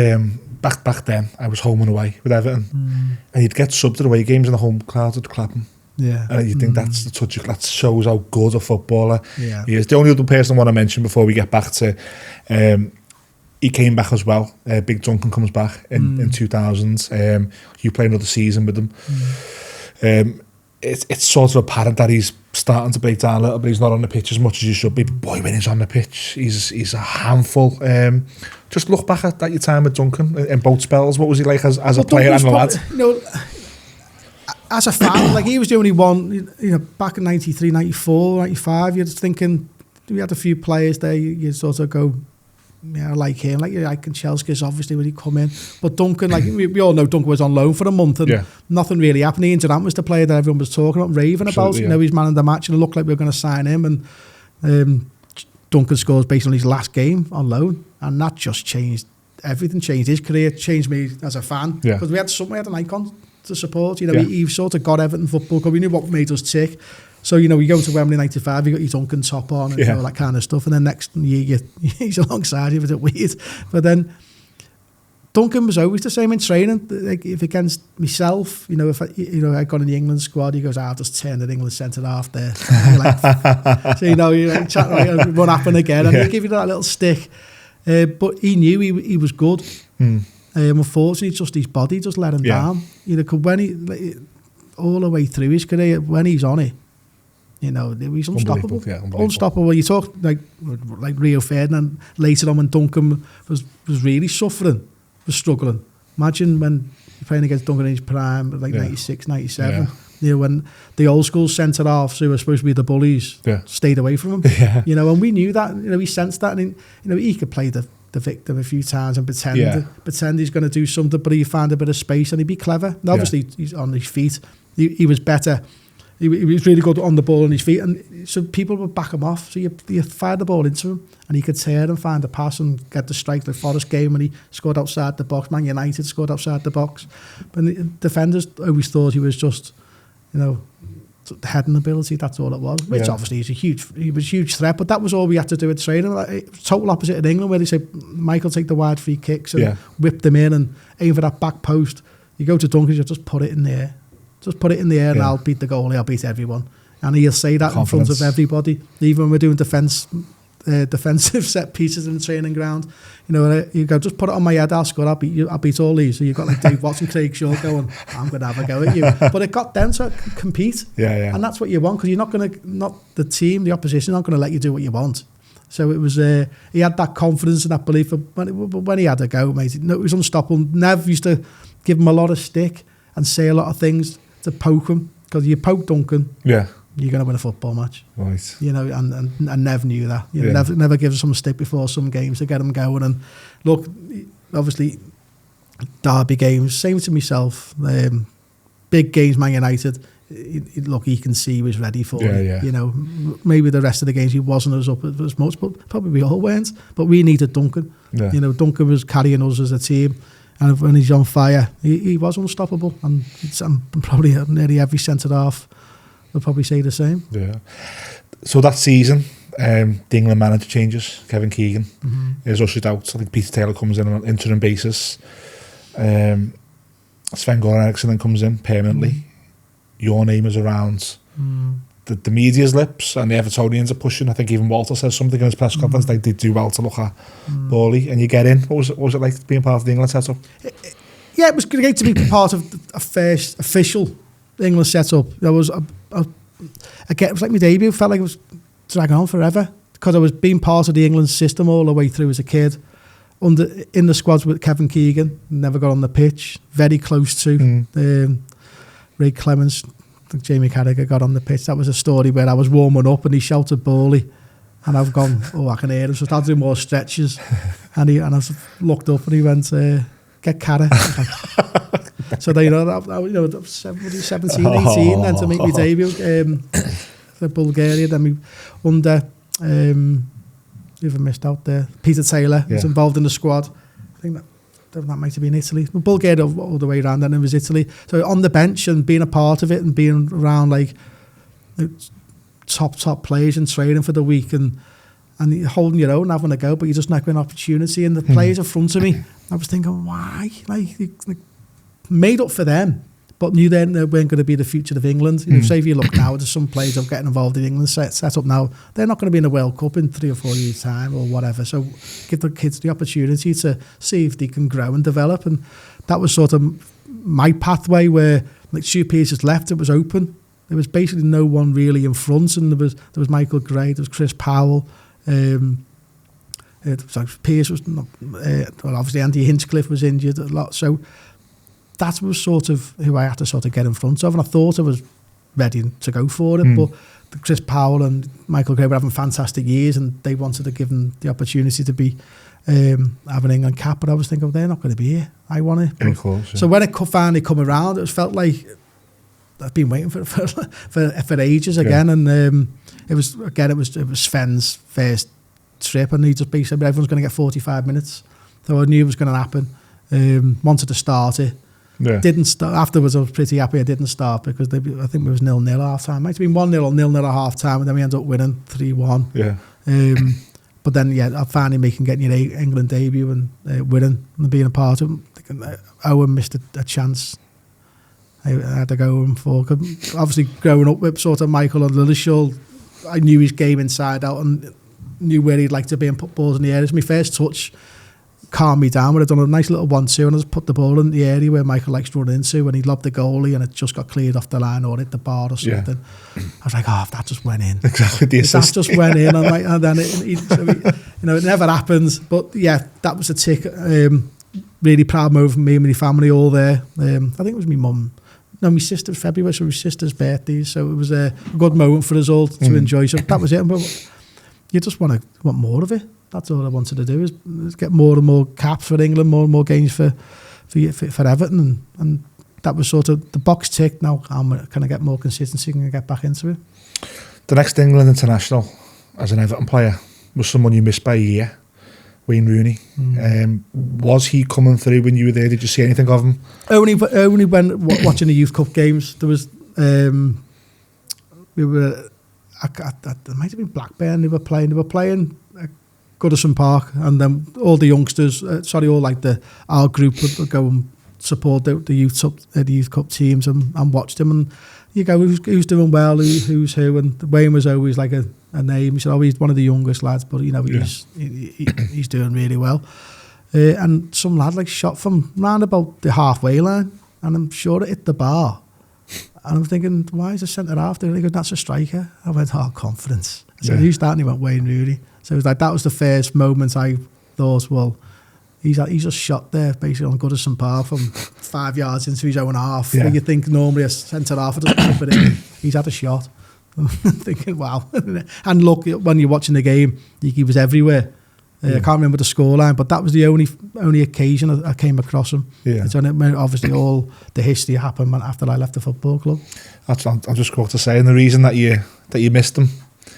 back then. I was home and away with Everton, and you'd get subbed at away games, and the home crowd would clap him. Yeah, and you think that's the touch. That shows how good a footballer he is. The only other person I want to mention before we get back to. He came back as well. Big Duncan comes back in 2000. You play another season with him. It's sort of apparent that he's starting to break down a little bit. He's not on the pitch as much as he should be. But boy, when he's on the pitch, he's a handful. Just look back at your time with Duncan in both spells. What was he like as a player and a lad? You know, as a fan, like he was the only one. You know, back in 93, 94, 95, you're just thinking we had a few players there. You sort of go. Yeah, like him, like Kanchelskis, obviously when he come in, but Duncan, like we all know, Duncan was on loan for a month and nothing really happened. Ian Durant was the player that everyone was talking about, raving about. You know, he's man of the match, and it looked like we were going to sign him. And Duncan scores based on his last game on loan, and that just changed everything. Changed his career, changed me as a fan because we had an icon to support. You know, he sort of got Everton football because we knew what made us tick. So, you know, you go to Wembley 95, you got your Duncan top on and all that kind of stuff. And then next year, he's alongside you, a bit weird. But then Duncan was always the same in training. Like, if against myself, you know, if I got in the England squad, he goes, I'll just turn the England centre half there. So, you know, chat like, won't happen again. And he'll give you that little stick. But he knew he was good. Unfortunately, just his body just let him down. You know, cause when all the way through his career, when he's on it, you know, he's unstoppable. Unstoppable. You talk like Rio Ferdinand later on when Duncan was really suffering, was struggling. Imagine when you're playing against Duncan in his prime, like 96, 97. You know, when the old school centre halves who were supposed to be the bullies stayed away from him. You know, and we knew that. You know, he sensed that, and you know, he could play the victim a few times and pretend he's going to do something, but he found a bit of space and he'd be clever. And obviously, he's on his feet. He was better. He was really good on the ball on his feet, and so people would back him off. So you fired the ball into him, and he could tear and find a pass and get the strike. The Forest game when he scored outside the box, Man United scored outside the box. But the defenders always thought he was just, you know, heading ability. That's all it was. Which obviously he was a huge threat. But that was all we had to do at training. Like, total opposite in England, where they say Michael take the wide free kicks and whip them in and aim for that back post. You go to Duncan, you just put it in there. Just put it in the air and I'll beat the goalie, I'll beat everyone. And he'll say that in front of everybody. Even when we're doing defensive set pieces in the training ground, you know, you go, just put it on my head, I'll score, I'll beat you, I'll beat all these. So you've got like Dave Watson, Craig Shaw going, I'm going to have a go at you. But it got them to compete. And that's what you want, because you're not going to, not the team, the opposition, not going to let you do what you want. So it was, he had that confidence and that belief. But when he had a go, mate, it was unstoppable. Nev used to give him a lot of stick and say a lot of things to poke him, because you poke Duncan, you're going to win a football match. Right. You know, and Nev knew that. You know, never gives us some stick before some games to get him going. And look, obviously, derby games, same to myself. Big games, Man United. Look, he can see he was ready for it. You know, maybe the rest of the games he wasn't as up as much, but probably we all weren't. But we needed Duncan. You know, Duncan was carrying us as a team. And when he's on fire, he was unstoppable. And probably nearly every centre half will probably say the same. Yeah. So that season, the England manager changes. Kevin Keegan is ushered out. I think Peter Taylor comes in on an interim basis. Sven-Göran Eriksson then comes in permanently. Your name is around the media's lips, and the Evertonians are pushing. I think even Walter says something in his press conference like they do well to look at Bawley, and you get in. What was it like being part of the England setup? Yeah, it was great to be part of a first official England setup. There was again, it was like my debut. Felt like it was dragging on forever because I was being part of the England system all the way through as a kid. In the squads with Kevin Keegan, never got on the pitch. Very close to Ray Clemens. I think Jamie Carragher got on the pitch. That was a story where I was warming up and he shouted "Bowley," and I've gone, I can hear him. So I started doing more stretches, and I looked up and he went, "Get Carragher." So they, that 17, 18, then to make my debut for Bulgaria. Then we under. Even missed out there. Peter Taylor was involved in the squad. I think that might have been Italy. Bulgaria all the way around, and it was Italy. So on the bench and being a part of it and being around like top players and training for the week and holding your own, having a go, but you're just not getting an opportunity. And the players in front of me, I was thinking, why? Like made up for them, but knew then they weren't going to be the future of England. Say if you look now, there's some players that are getting involved in England set up now. They're not going to be in the World Cup in 3 or 4 years' time or whatever. So give the kids the opportunity to see if they can grow and develop. And that was sort of my pathway where, like, Stu Pearce has left, it was open. There was basically no one really in front, and there was Michael Gray, there was Chris Powell. Pearce was not, obviously Andy Hinchcliffe was injured a lot. So that was sort of who I had to sort of get in front of, and I thought I was ready to go for it. But Chris Powell and Michael Gray were having fantastic years, and they wanted to give them the opportunity to be have an England cap. But I was thinking, they're not going to be here. I want it. Of course, yeah. So when it finally come around, it felt like I've been waiting for ages again. And it was Sven's first trip, and he just basically said everyone's going to get 45 minutes. So I knew it was going to happen. Wanted to start it. Yeah. Didn't start. Afterwards, I was pretty happy I didn't start because I think it was 0-0 at half time. Might have been 1-0 or 0-0 at half time, and then we ended up winning 3-1. Yeah. But then, I finally getting your England debut and winning and being a part of it. Owen missed a chance. I had to go home for. Cause obviously, growing up with sort of Michael and Lillishall, I knew his game inside out and knew where he'd like to be and put balls in the air. It was my first touch. Calmed me down when I'd done a nice little 1-2 and I just put the ball in the area where Michael likes to run into, and he lobbed the goalie and it just got cleared off the line or hit the bar or something. Yeah. I was like, if that just went in. Exactly, the assist. That just went in, and then it never happens. But that was a tick. Really proud moment for me and my family all there. I think it was my mum. No, my sister's February, so my sister's birthday. So it was a good moment for us all to enjoy. So that was it. But you just want more of it. That's all I wanted to do is get more and more caps for England, more and more games for Everton, and that was sort of the box ticked. Now can I get more consistency and get back into it? The next England international as an Everton player was someone you missed by a year, Wayne Rooney. Was he coming through when you were there? Did you see anything of him? Only when watching the youth cup games. There was we were. It might have been Blackburn. They were playing. Goodison Park, and then all the youngsters, our group would go and support the youth cup teams and watch them, and you go, who's doing well, who's who, and Wayne was always like a name. He said, he's one of the youngest lads, but he's doing really well. And some lad shot from round about the halfway line, and I'm sure it hit the bar. And I'm thinking, why is the centre half there? He goes, that's a striker. I went, confidence. I said, who's that? And he went, Wayne Rooney. So it was like, that was the first moment I thought, well, he's just shot there basically on Goodison Park from 5 yards into his own half. Yeah. You think normally a centre half doesn't pop it in. He's had a shot. Thinking, wow. And look, when you're watching the game, he was everywhere. I can't remember the scoreline, but that was the only occasion I came across him. Yeah. It's obviously all the history happened after I left the football club. That's what I'm just going to say, and the reason that you missed him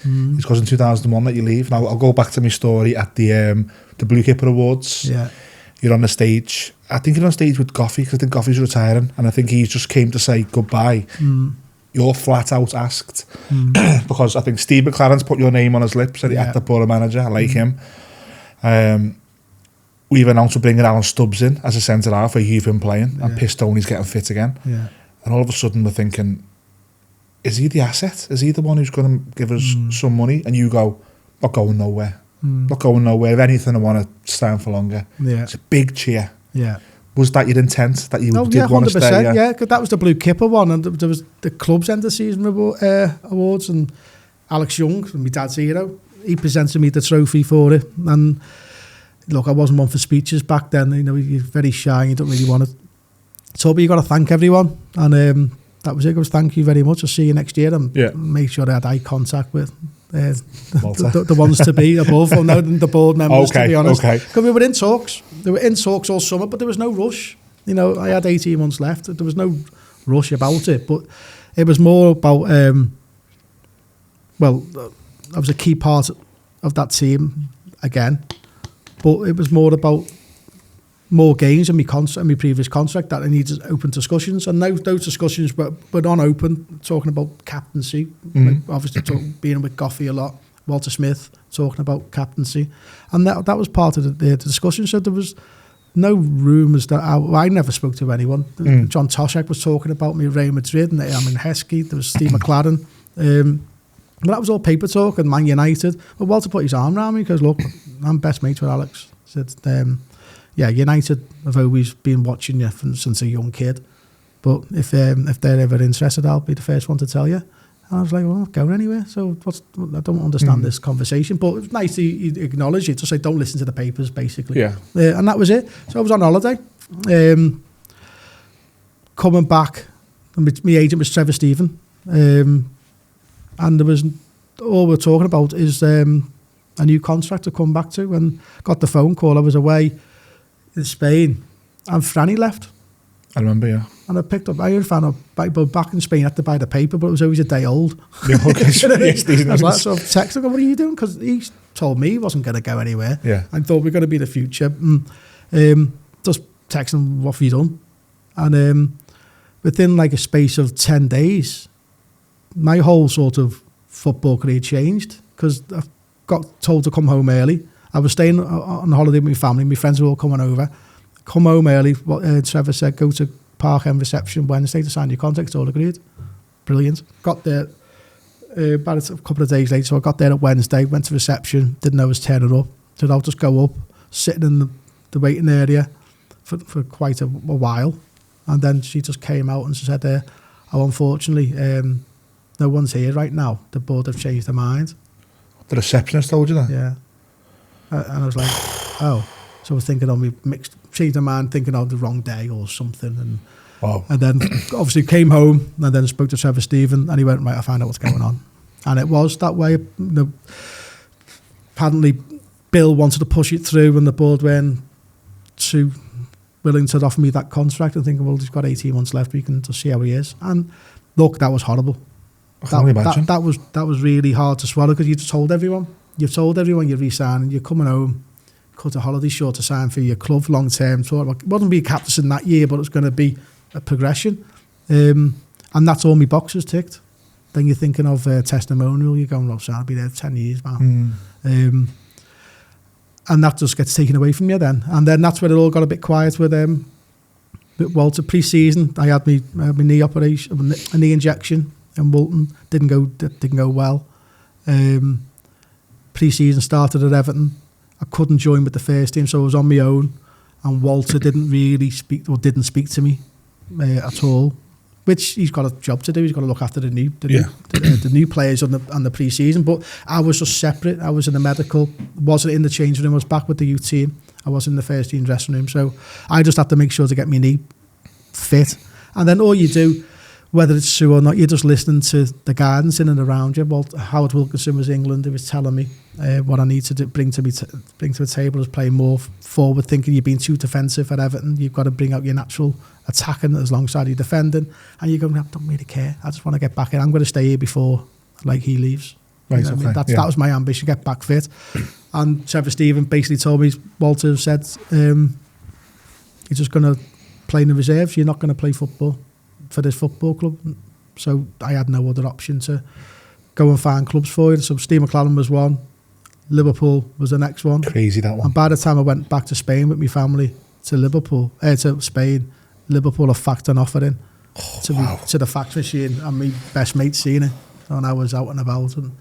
is because in 2001 that you leave. Now I'll go back to my story at the Blue Kipper Awards. Yeah, you're on the stage. I think you're on stage with Goffey because I think Goffey's retiring, and I think he just came to say goodbye. You're flat out asked because I think Steve McLaren's put your name on his lips. Said he had the borough manager. I like him. We've announced we're bringing Alan Stubbs in as a centre half where you've been playing, and Pistoni's getting fit again. Yeah. And all of a sudden we're thinking, is he the asset? Is he the one who's going to give us some money? And you go, not going nowhere. Not going nowhere. If anything, I want to stay on for longer. Yeah. It's a big cheer. Yeah. Was that your intent, that you did yeah, want to stay? Yeah, because that was the Blue Kipper one, and there was the club's end of season awards, and Alex Young, my dad's hero, he presented me the trophy for it. And look, I wasn't one for speeches back then. You know, you're very shy, you don't really want to talk, but you got to thank everyone. And that was it. It was thank you very much. I'll see you next year, and make sure I had eye contact with the ones to be above, or no, the board members, to be honest. Because we were in talks. They were in talks all summer, but there was no rush. You know, I had 18 months left. There was no rush about it, but it was more about, I was a key part of that team again, but it was more about more games in my previous contract that I needed open discussions, and those discussions were on open, talking about captaincy, like obviously being with Goffey a lot, Walter Smith talking about captaincy, and that was part of the discussion. So there was no rumours that I never spoke to anyone. John Toshak was talking about me at Real Madrid, and I'm in Heskey. There was Steve McLaren. But that was all paper talk, and Man United. But Walter put his arm around me because, look, I'm best mates with Alex. He said, United have always been watching you since a young kid. But if they're ever interested, I'll be the first one to tell you. And I was like, well, I'm not going anywhere. So I don't understand this conversation. But it was nice to acknowledge it, to say, don't listen to the papers, basically. Yeah. And that was it. So I was on holiday. Coming back, my agent was Trevor Stephen. And there was, all we're talking about is a new contract to come back to. And got the phone call. I was away in Spain, and Franny left. I remember, yeah. And I picked up, I found out back in Spain, I had to buy the paper, but it was always a day old. Yeah, okay. I was like, so I texted him, what are you doing? Because he told me he wasn't going to go anywhere. Yeah. I thought we were going to be the future. Just texting him, what have you done? And within like a space of 10 days, my whole sort of football career changed, because I got told to come home early. I was staying on holiday with my family. My friends were all coming over. Come home early. Trevor said, go to Park End reception Wednesday to sign your contract. All agreed. Brilliant. Got there about a couple of days later. So I got there at Wednesday, went to reception, didn't know I was turning up. Said, I'll just go up, sitting in the waiting area for quite a while. And then she just came out and she said, unfortunately, no one's here right now. The board have changed their mind. The receptionist told you that? Yeah. And I was like, oh. So I was thinking, we changed my mind, thinking the wrong day or something. And and then obviously came home and then spoke to Trevor Stephen, and he went, right, I'll find out what's going on. And it was that way. Apparently Bill wanted to push it through, and the board weren't too willing to offer me that contract, and thinking, well, he's got 18 months left, we can just see how he is. And look, that was horrible. That was really hard to swallow, because you just told everyone. You've told everyone you're re-signing, you're coming home, cut a holiday short to sign for your club long-term. So it wasn't be a captain that year, but it's going to be a progression. And that's all my boxes ticked. Then you're thinking of testimonial, you're going, well, so I'll be there 10 years, man. And that just gets taken away from you then. And then that's where it all got a bit quiet with Walter. Pre-season, I had my knee operation, a knee injection in Walton. Didn't go well. Pre-season started at Everton. I couldn't join with the first team, so I was on my own. And Walter didn't speak to me at all. Which he's got a job to do. He's got to look after the new players on the pre-season. But I was just separate. I was in the medical, wasn't in the changing room. I was back with the youth team. I was in the first team dressing room. So I just had to make sure to get my knee fit. And then all you do, whether it's true or not, you're just listening to the guidance in and around you. Well, Howard Wilkinson was England. He was telling me what I need to bring to the table is play more forward thinking. You've been too defensive at Everton. You've got to bring out your natural attacking alongside your defending. And you're going, I don't really care. I just want to get back in. I'm going to stay here before he leaves. Right, you know That was my ambition, get back fit. And Trevor Stephen basically told me, Walter said, you're just going to play in the reserves. You're not going to play football for this football club. So I had no other option to go and find clubs for it. So Steve McLaren was one. Liverpool was the next one. Crazy, that one. And by the time I went back to Spain with my family to Spain, Liverpool have faxed an offer in to the fax machine, and my best mate seen it. So when I was out and about, and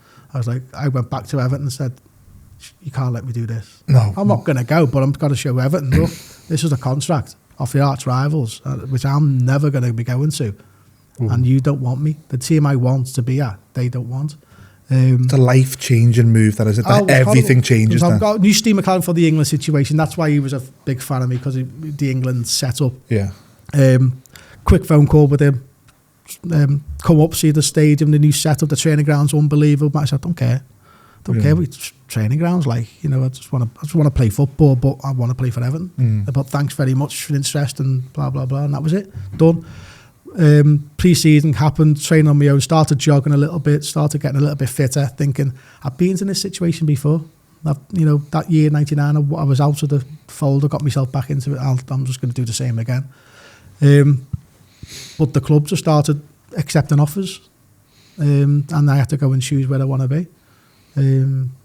I went back to Everton and said, you can't let me do this. No. I'm not going to go, but I'm going to show Everton, look, this is a contract. off the arch rivals, which I'm never going to be going to. And you don't want me. The team I want to be at, they don't want. It's a life-changing move, that is it? That everything changes then. I've got new steam account for the England situation. That's why he was a big fan of me, because the England setup. Yeah. Quick phone call with him. Come up, see the stadium, the new setup, the training ground's unbelievable. I said, don't care. Don't care what training grounds like. You know, I just want to play football, but I want to play for Everton. But thanks very much for the interest and blah, blah, blah. And that was it. Done. Pre-season happened, training on my own, started jogging a little bit, started getting a little bit fitter, thinking I've been in this situation before. That year 99 I was out of the fold, I got myself back into it. I'm just going to do the same again. But the club just started accepting offers, and I had to go and choose where I want to be.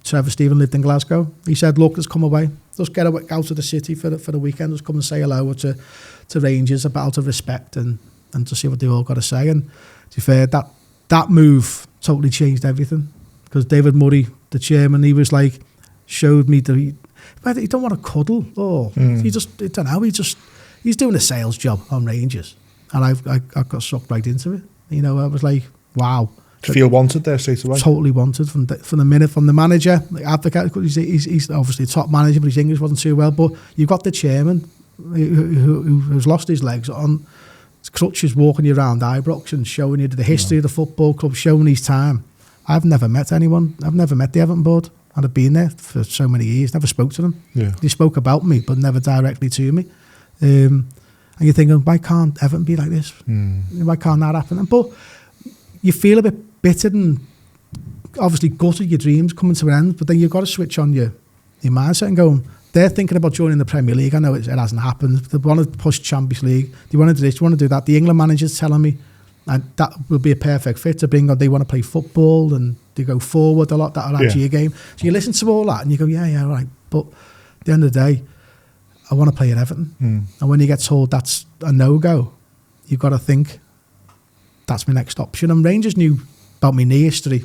Trevor Stephen lived in Glasgow. He said, look, let's come away, just get out of the city for the weekend, just come and say hello to Rangers, out of respect and to see what they've all got to say. And to be fair, that move totally changed everything, because David Murray, the chairman, he was like, showed me that he don't want to cuddle. He just, I don't know, he's doing a sales job on Rangers, and I got sucked right into it. You know, I was like, wow. Do you feel wanted there straight away? Totally wanted from the minute, from the manager, the advocate. He's obviously a top manager, but his English wasn't too well. But you've got the chairman who's lost his legs on crutches, walking you around Ibrox and showing you the history of the football club, showing his time. I've never met anyone. I've never met the Everton board, and I've been there for so many years. Never spoke to them. Yeah. They spoke about me, but never directly to me. And you're thinking, why can't Everton be like this? Why can't that happen? But you feel a bit bitter and obviously gutted, your dreams coming to an end. But then you've got to switch on your mindset and go, they're thinking about joining the Premier League. I know it hasn't happened. They want to push Champions League. They want to do this, they want to do that. The England manager's telling me that will be a perfect fit to bring on. They want to play football and they go forward a lot. That'll add to your game. So you listen to all that and you go, yeah, right. But at the end of the day, I want to play at Everton. And when you get told that's a no-go, you've got to think, that's my next option. And Rangers knew about my knee history.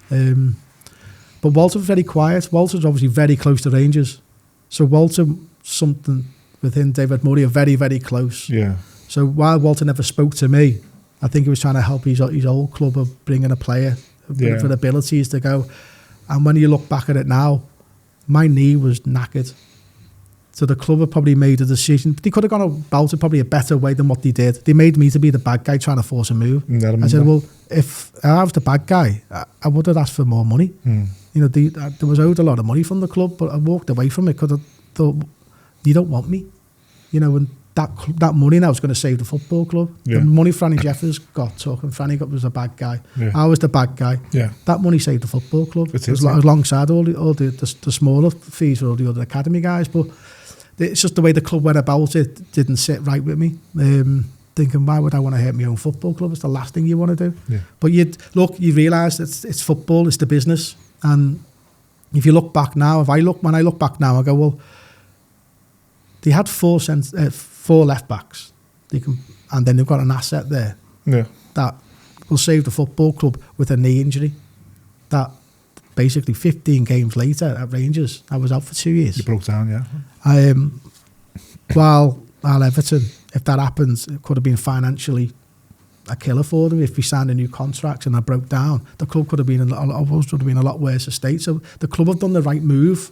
But Walter was very quiet. Walter's obviously very close to Rangers. So Walter, something within David Murray, are very, very close. Yeah. So while Walter never spoke to me, I think he was trying to help his old club of bringing a player with abilities to go. And when you look back at it now, my knee was knackered. So the club had probably made a decision. They could have gone about it probably a better way than what they did. They made me to be the bad guy trying to force a move. I said, well, if I was the bad guy, I would have asked for more money. You know, there was owed a lot of money from the club, but I walked away from it because I thought, you don't want me. You know, and that money now is going to save the football club. The money Franny Jeffers got took, and Franny was a bad guy. I was the bad guy. That money saved the football club. Alongside all the smaller fees for all the other academy guys. But it's just the way the club went about it didn't sit right with me. Thinking, why would I want to hurt my own football club? It's the last thing you want to do. But you realise it's football, it's the business. And if you look back now, when I look back now, I go, well, they had four left backs, and then they've got an asset there that will save the football club with a knee injury. That basically 15 games later at Rangers, I was out for 2 years. You broke down, While Everton, if that happens, it could have been financially a killer for them. If we signed a new contract and I broke down, the club could have been a lot worse state. So the club have done the right move.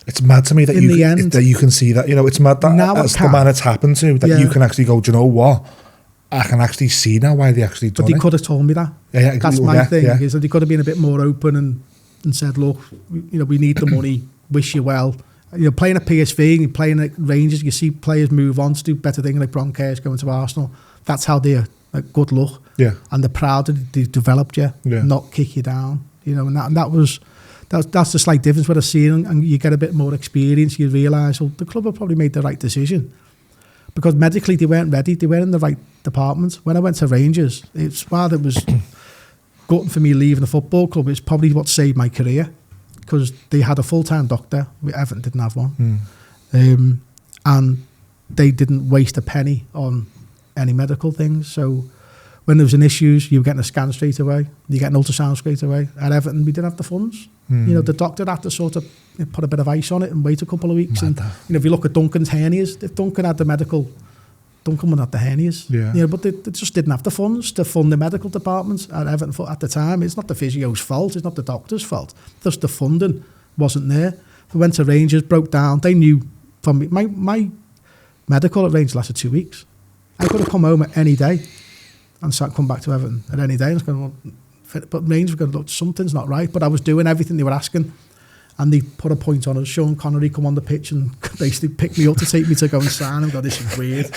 It's mad to me that you can see that. You know, it's mad that as the man it's happened to, that you can actually go, do you know what? I can actually see now why they actually done it. But they could have told me that. That's my thing. Is that they could have been a bit more open and said, look, you know, we need the money. Wish you well. You know, playing at PSV and you're playing at Rangers, you see players move on to do better things like Broncares going to Arsenal. That's how they're good luck. Yeah. And they're proud that they developed you, not kick you down. You know, and that's the slight difference with a seeing, and you get a bit more experience. You realise, well, the club have probably made the right decision because medically they weren't ready. They weren't in the right department. When I went to Rangers, while it was gutting for me leaving the football club, it's probably what saved my career because they had a full-time doctor. Everton didn't have one. And they didn't waste a penny on any medical things. So when there was an issues, you were getting a scan straight away. You get an ultrasound straight away. At Everton, we didn't have the funds. You know, the doctor had to sort of put a bit of ice on it and wait a couple of weeks. And you know, if you look at Duncan's hernias, if Duncan had the medical Duncan would have the hernias. Yeah. You know, but they just didn't have the funds to fund the medical department at Everton at the time. It's not the physio's fault. It's not the doctor's fault. Just the funding wasn't there. We went to Rangers, broke down. They knew from me. My medical at Rangers lasted 2 weeks. I could have come home at any day and come back to Everton at any day. I was going, well, but Rangers were going, look, something's not right. But I was doing everything they were asking. And they put a point on us. Sean Connery come on the pitch and basically picked me up to take me to go and sign him. God, this is weird.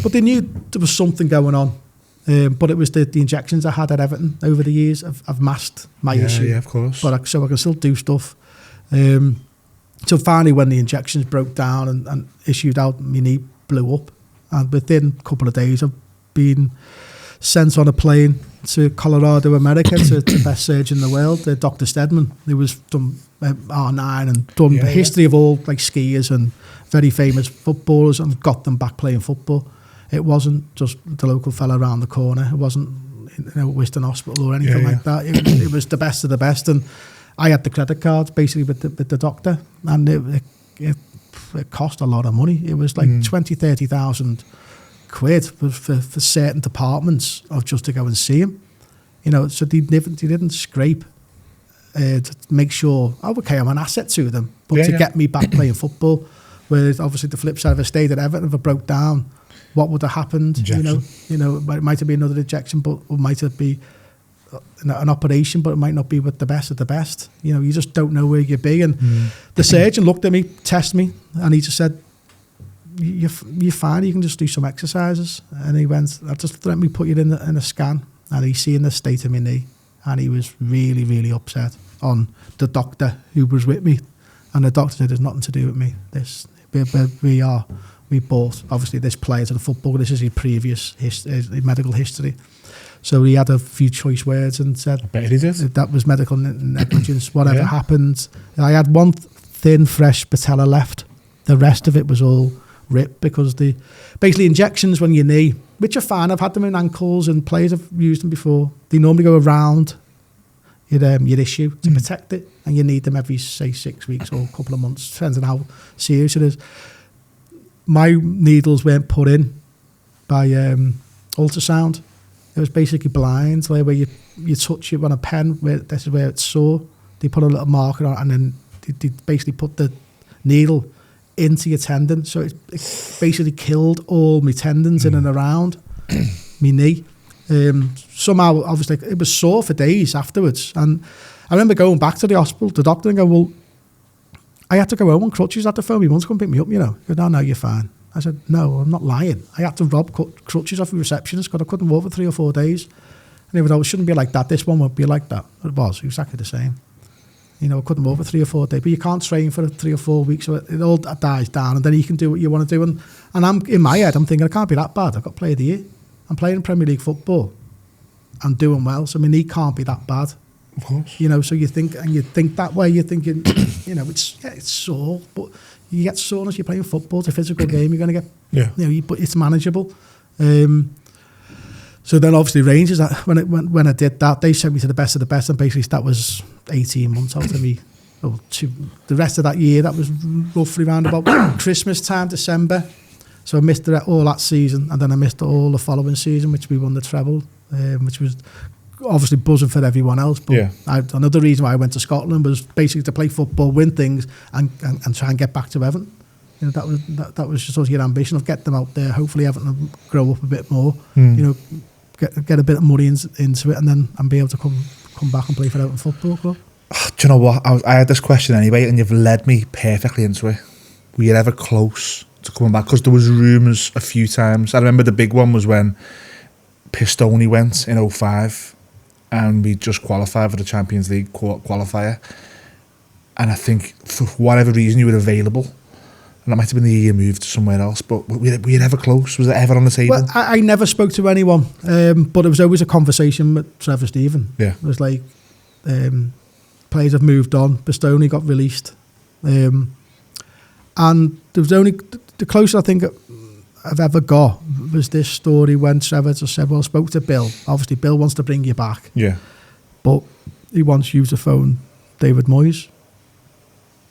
But they knew there was something going on. But it was the injections I had at Everton over the years have masked my issue. Yeah, of course. But so I can still do stuff. So finally, when the injections broke down and issued out, my knee blew up. And within a couple of days, I've been sent on a plane to Colorado, America, to the best surgeon in the world, Dr. Stedman, who was done R9 and done the history of all like skiers and very famous footballers and got them back playing football. It wasn't just the local fella around the corner. It wasn't Western Hospital or anything like that. It was the best of the best. And I had the credit cards basically with the doctor, and it cost a lot of money. It was like 20,000-30,000 quid for certain departments of just to go and see him, you know. So they didn't scrape to make sure, okay, I'm an asset to them, but to get me back playing football. Whereas obviously the flip side, if I stayed at Everton, if I broke down, what would have happened? Injection. You know, it might have been another injection, but it might have been an operation, but it might not be with the best of the best. You know, you just don't know where you'd be. And the surgeon looked at me, tested me, and he just said, you're fine, you can just do some exercises. And he went, I just let me put you in a scan. And he's seeing the state of my knee, and he was really, really upset on the doctor who was with me. And the doctor said, there's nothing to do with me. We bought obviously this player to the football. This is his previous medical history. So he had a few choice words and said, I bet he did. That was medical negligence. Whatever happened, I had one thin, fresh patella left. The rest of it was all ripped because basically injections when your knee, which are fine. I've had them in ankles and players have used them before. They normally go around your issue to protect it, and you need them every, say, 6 weeks or a couple of months, depends on how serious it is. My needles weren't put in by ultrasound. It was basically blind, where you touch it on a pen, this is where it's sore. They put a little marker on it, and then they basically put the needle into your tendon. So it basically killed all my tendons in and around my knee. Somehow, obviously, it was sore for days afterwards. And I remember going back to the hospital, the doctor, and going, well, I had to go home on crutches. I had to phone me once to come pick me up, you know. He goes, no, you're fine. I said, no, I'm not lying. I had to rob crutches off the receptionist because I couldn't walk for 3 or 4 days. And he was, oh, it shouldn't be like that. This one won't be like that. But it was exactly the same. You know, I couldn't walk for 3 or 4 days. But you can't train for 3 or 4 weeks. So it all dies down, and then you can do what you want to do. And I'm in my head, I'm thinking, it can't be that bad. I've got player of the year. I'm playing Premier League football. I'm doing well. So my knee can't be that bad. Of course. You know, so you think that way. You're thinking, you know, it's sore, but you get soreness. You're playing football. It's a physical game. You're going to get, you know, but it's manageable. So then, obviously, Rangers. When I did that, they sent me to the best of the best, and basically that was 18 months out of me. Well, the rest of that year, that was roughly around about Christmas time, December. So I missed all that season, and then I missed all the following season, which we won the treble, which was obviously buzzing for everyone else. But another reason why I went to Scotland was basically to play football, win things, and try and get back to Everton. You know, that was just sort of your ambition of get them out there. Hopefully, Everton will grow up a bit more. You know, get a bit of money into it, and then be able to come back and play for Everton Football Club. Do you know what? I had this question anyway, and you've led me perfectly into it. Were you ever close to coming back? Because there was rumours a few times. I remember the big one was when Pistone went in 2005, and we just qualified for the Champions League qualifier. And I think for whatever reason you were available, and that might have been the year you moved to somewhere else. But were you ever close? Was it ever on the table? Well, I never spoke to anyone, but it was always a conversation with Trevor Stephen. Yeah, it was like players have moved on. Pistone got released, and there was only the closest I think I've ever got was this story when Trevor just said, well, I spoke to Bill. Obviously, Bill wants to bring you back. Yeah. But he wants you to phone David Moyes.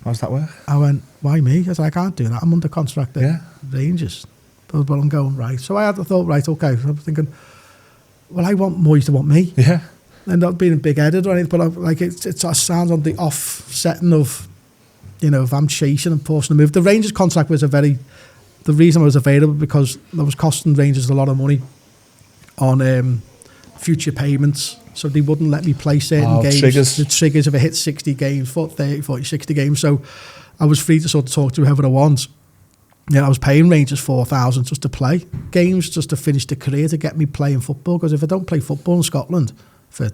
How's that work? I went, why me? I said, I can't do that. I'm under contract at Rangers. But I'm going, right. So I thought, right, okay. I was thinking, well, I want Moyes to want me. Yeah. And not being big-headed or anything, but it sounds on the offsetting of, if I'm chasing and forcing a move. The Rangers contract was the reason I was available because I was costing Rangers a lot of money on future payments. So they wouldn't let me play certain games. Triggers. The triggers if I hit 60 games, 30, 40, 60 games. So I was free to sort of talk to whoever I want. I was paying Rangers 4,000 just to play games, just to finish the career, to get me playing football. Because if I don't play football in Scotland for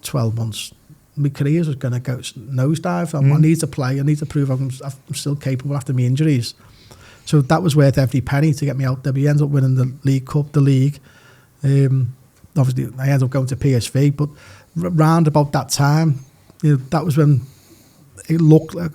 12 months, my career is going to go nosedive. I need to play. I need to prove I'm still capable after my injuries. So that was worth every penny to get me out there. We ended up winning the League Cup, the league. Obviously, I ended up going to PSV, but round about that time, that was when it looked like,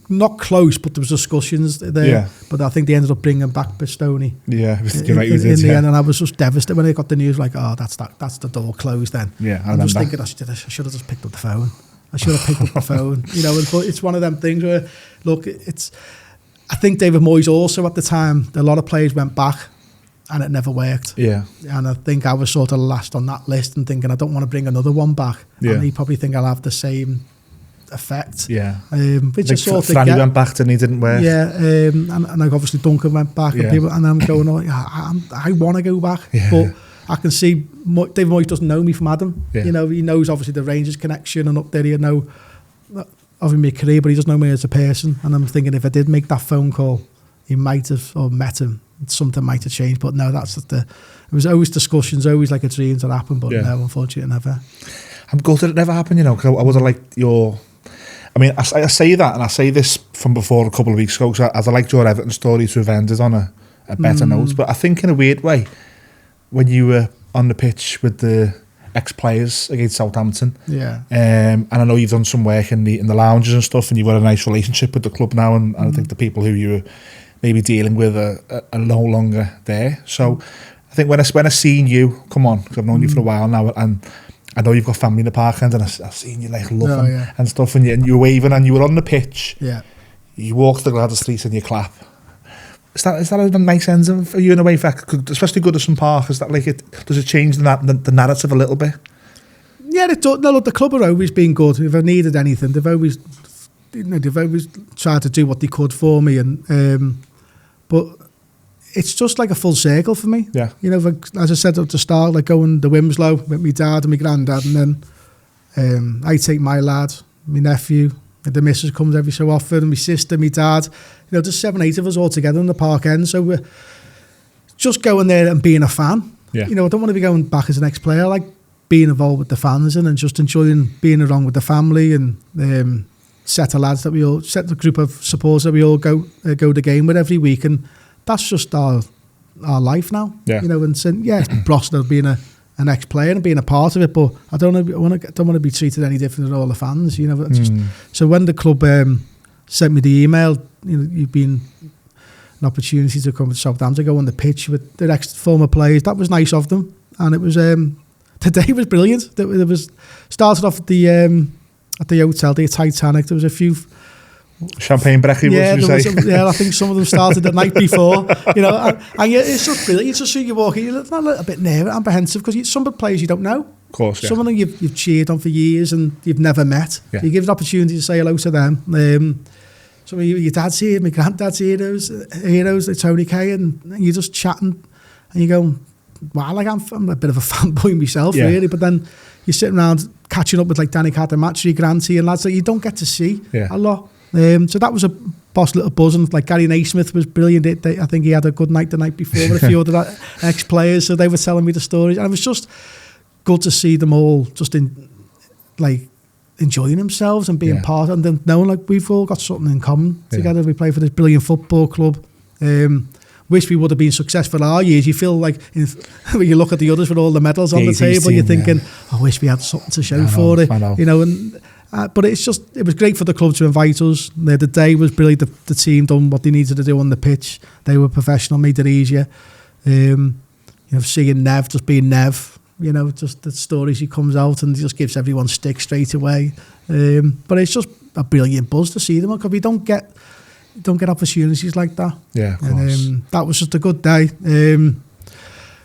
not close, but there was discussions there. Yeah. But I think they ended up bringing back Bastoni. Yeah, in the end, and I was just devastated when I got the news. Like, that's the door closed. Then, yeah, I'm just thinking I should have just picked up the phone. I should have picked up the phone. But it's one of them things where, look, I think David Moyes also at the time, a lot of players went back. And it never worked. Yeah. And I think I was sort of last on that list and thinking, I don't want to bring another one back. Yeah. And he probably think I'll have the same effect. Yeah. Which is sort of... Franny went back and he didn't work. Yeah. And obviously Duncan went back. Yeah. And I'm going, I want to go back. Yeah. But I can see David Moyes doesn't know me from Adam. Yeah. He knows obviously the Rangers connection and up there he know of my career, but he doesn't know me as a person. And I'm thinking if I did make that phone call, he might have, or met him, something might have changed, but no, it was always discussions, always like a dream to happen, but no, unfortunately, never. I'm gutted it never happened, because I would have liked I say that, and I say this from before a couple of weeks ago, because I'd liked your Everton story to have ended on a better note, but I think in a weird way, when you were on the pitch with the ex-players against Southampton, and I know you've done some work in the lounges and stuff, and you've got a nice relationship with the club now, and I think the people who you were maybe dealing with are no longer there. So I think when I seen you come on, because I've known you for a while now, and I know you've got family in the park end, and I've seen you like laughing and stuff, and you were waving, and you were on the pitch. Yeah, you walked the Gladys streets and you clap. Is that a nice end for you in a way? Especially Goodison Park. Is that does it change the narrative a little bit? Yeah, it does. No, look, the club have always been good. If I needed anything, they've always tried to do what they could for me, and but it's just like a full circle for me. Yeah. As I said at the start, like going to Wimslow with my dad and my granddad, and then I take my lad, my nephew, and the missus comes every so often, and my sister, my dad. Just 7, 8 of us all together in the park end. So we're just going there and being a fan. Yeah. I don't want to be going back as an ex-player. I like being involved with the fans and just enjoying being around with the family and set of lads set the group of supporters that we all go to the game with every week, and that's just our life now. Yeah. And so, it's Brosnan being an ex-player and being a part of it, but I don't want to be treated any different than all the fans. So when the club sent me the email, you've been an opportunity to come to Southampton to go on the pitch with their ex-former players. That was nice of them, and it was the day was brilliant. It was started off at the hotel, the Titanic. There was a few champagne brekkie, I think some of them started the night before. And it's just brilliant. It's just so you walk in, you're a little bit nervous, apprehensive, because some of the players you don't know. Of course, some of them you've cheered on for years and you've never met. Yeah. You give an opportunity to say hello to them. Some of your dad's here, my granddad's heroes like Tony Kay, and you're just chatting, and you go, wow, like I'm a bit of a fanboy myself, really. But then you're sitting around catching up with like Danny Carter-Matri, Granty, and lads that you don't get to see a lot. So that was a boss little buzz, and like Gary Naismith was brilliant. I think he had a good night the night before with a few other ex-players, so they were telling me the stories, and it was just good to see them all just enjoying themselves and being part, and then knowing like we've all got something in common together. We play for this brilliant football club. Wish we would have been successful our years. You feel like when you look at the others with all the medals on the table, you're thinking, I wish we had something to show for it. But it was great for the club to invite us. The day was brilliant. The team done what they needed to do on the pitch. They were professional, made it easier. Seeing Nev just being Nev, just the stories he comes out and just gives everyone stick straight away. But it's just a brilliant buzz to see them, because we don't get you don't get opportunities like that. Yeah, of course. And that was just a good day.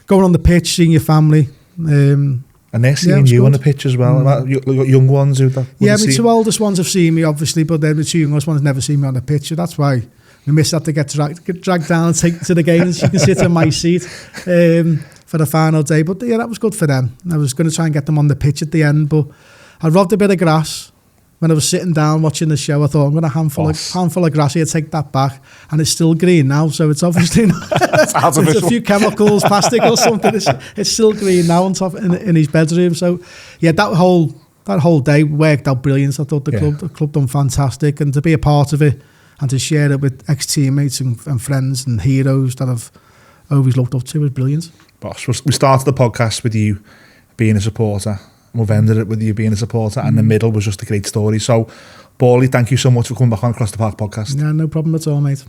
Going on the pitch, seeing your family. And they're seeing you on the pitch as well. Young ones who my two oldest ones have seen me, obviously, but then the two youngest ones never seen me on the pitch. So that's why my miss had to get dragged down and taken to the game, and she can sit in my seat for the final day. But yeah, that was good for them. I was going to try and get them on the pitch at the end, but I robbed a bit of grass. When I was sitting down watching the show, I thought, I'm going to handful of grass here, take that back. And it's still green now, so it's obviously not. There's a few chemicals, plastic or something. It's still green now on top in his bedroom. So, yeah, that whole day worked out brilliant. I thought the club done fantastic. And to be a part of it and to share it with ex-teammates and friends and heroes that I've always looked up to was brilliant. Boss, we started the podcast with you being a supporter. We've ended it with you being a supporter, and the middle was just a great story. So, Bally, thank you so much for coming back on Across the Park podcast. Yeah, no problem at all, mate.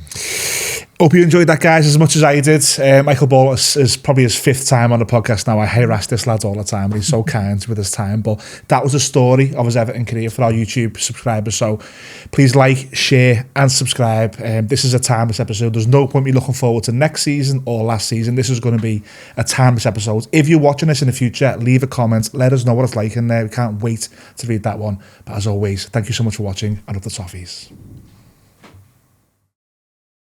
Hope you enjoyed that, guys, as much as I did. Michael Ball is probably his 5th time on the podcast now. I harass this lad all the time, but he's so kind with his time. But that was a story of his Everton career for our YouTube subscribers. So please like, share and subscribe. This is a timeless episode. There's no point me looking forward to next season or last season. This is going to be a timeless episode. If you're watching this in the future, leave a comment. Let us know what it's like in there. We can't wait to read that one. But as always, thank you so much for watching, and up the toffees.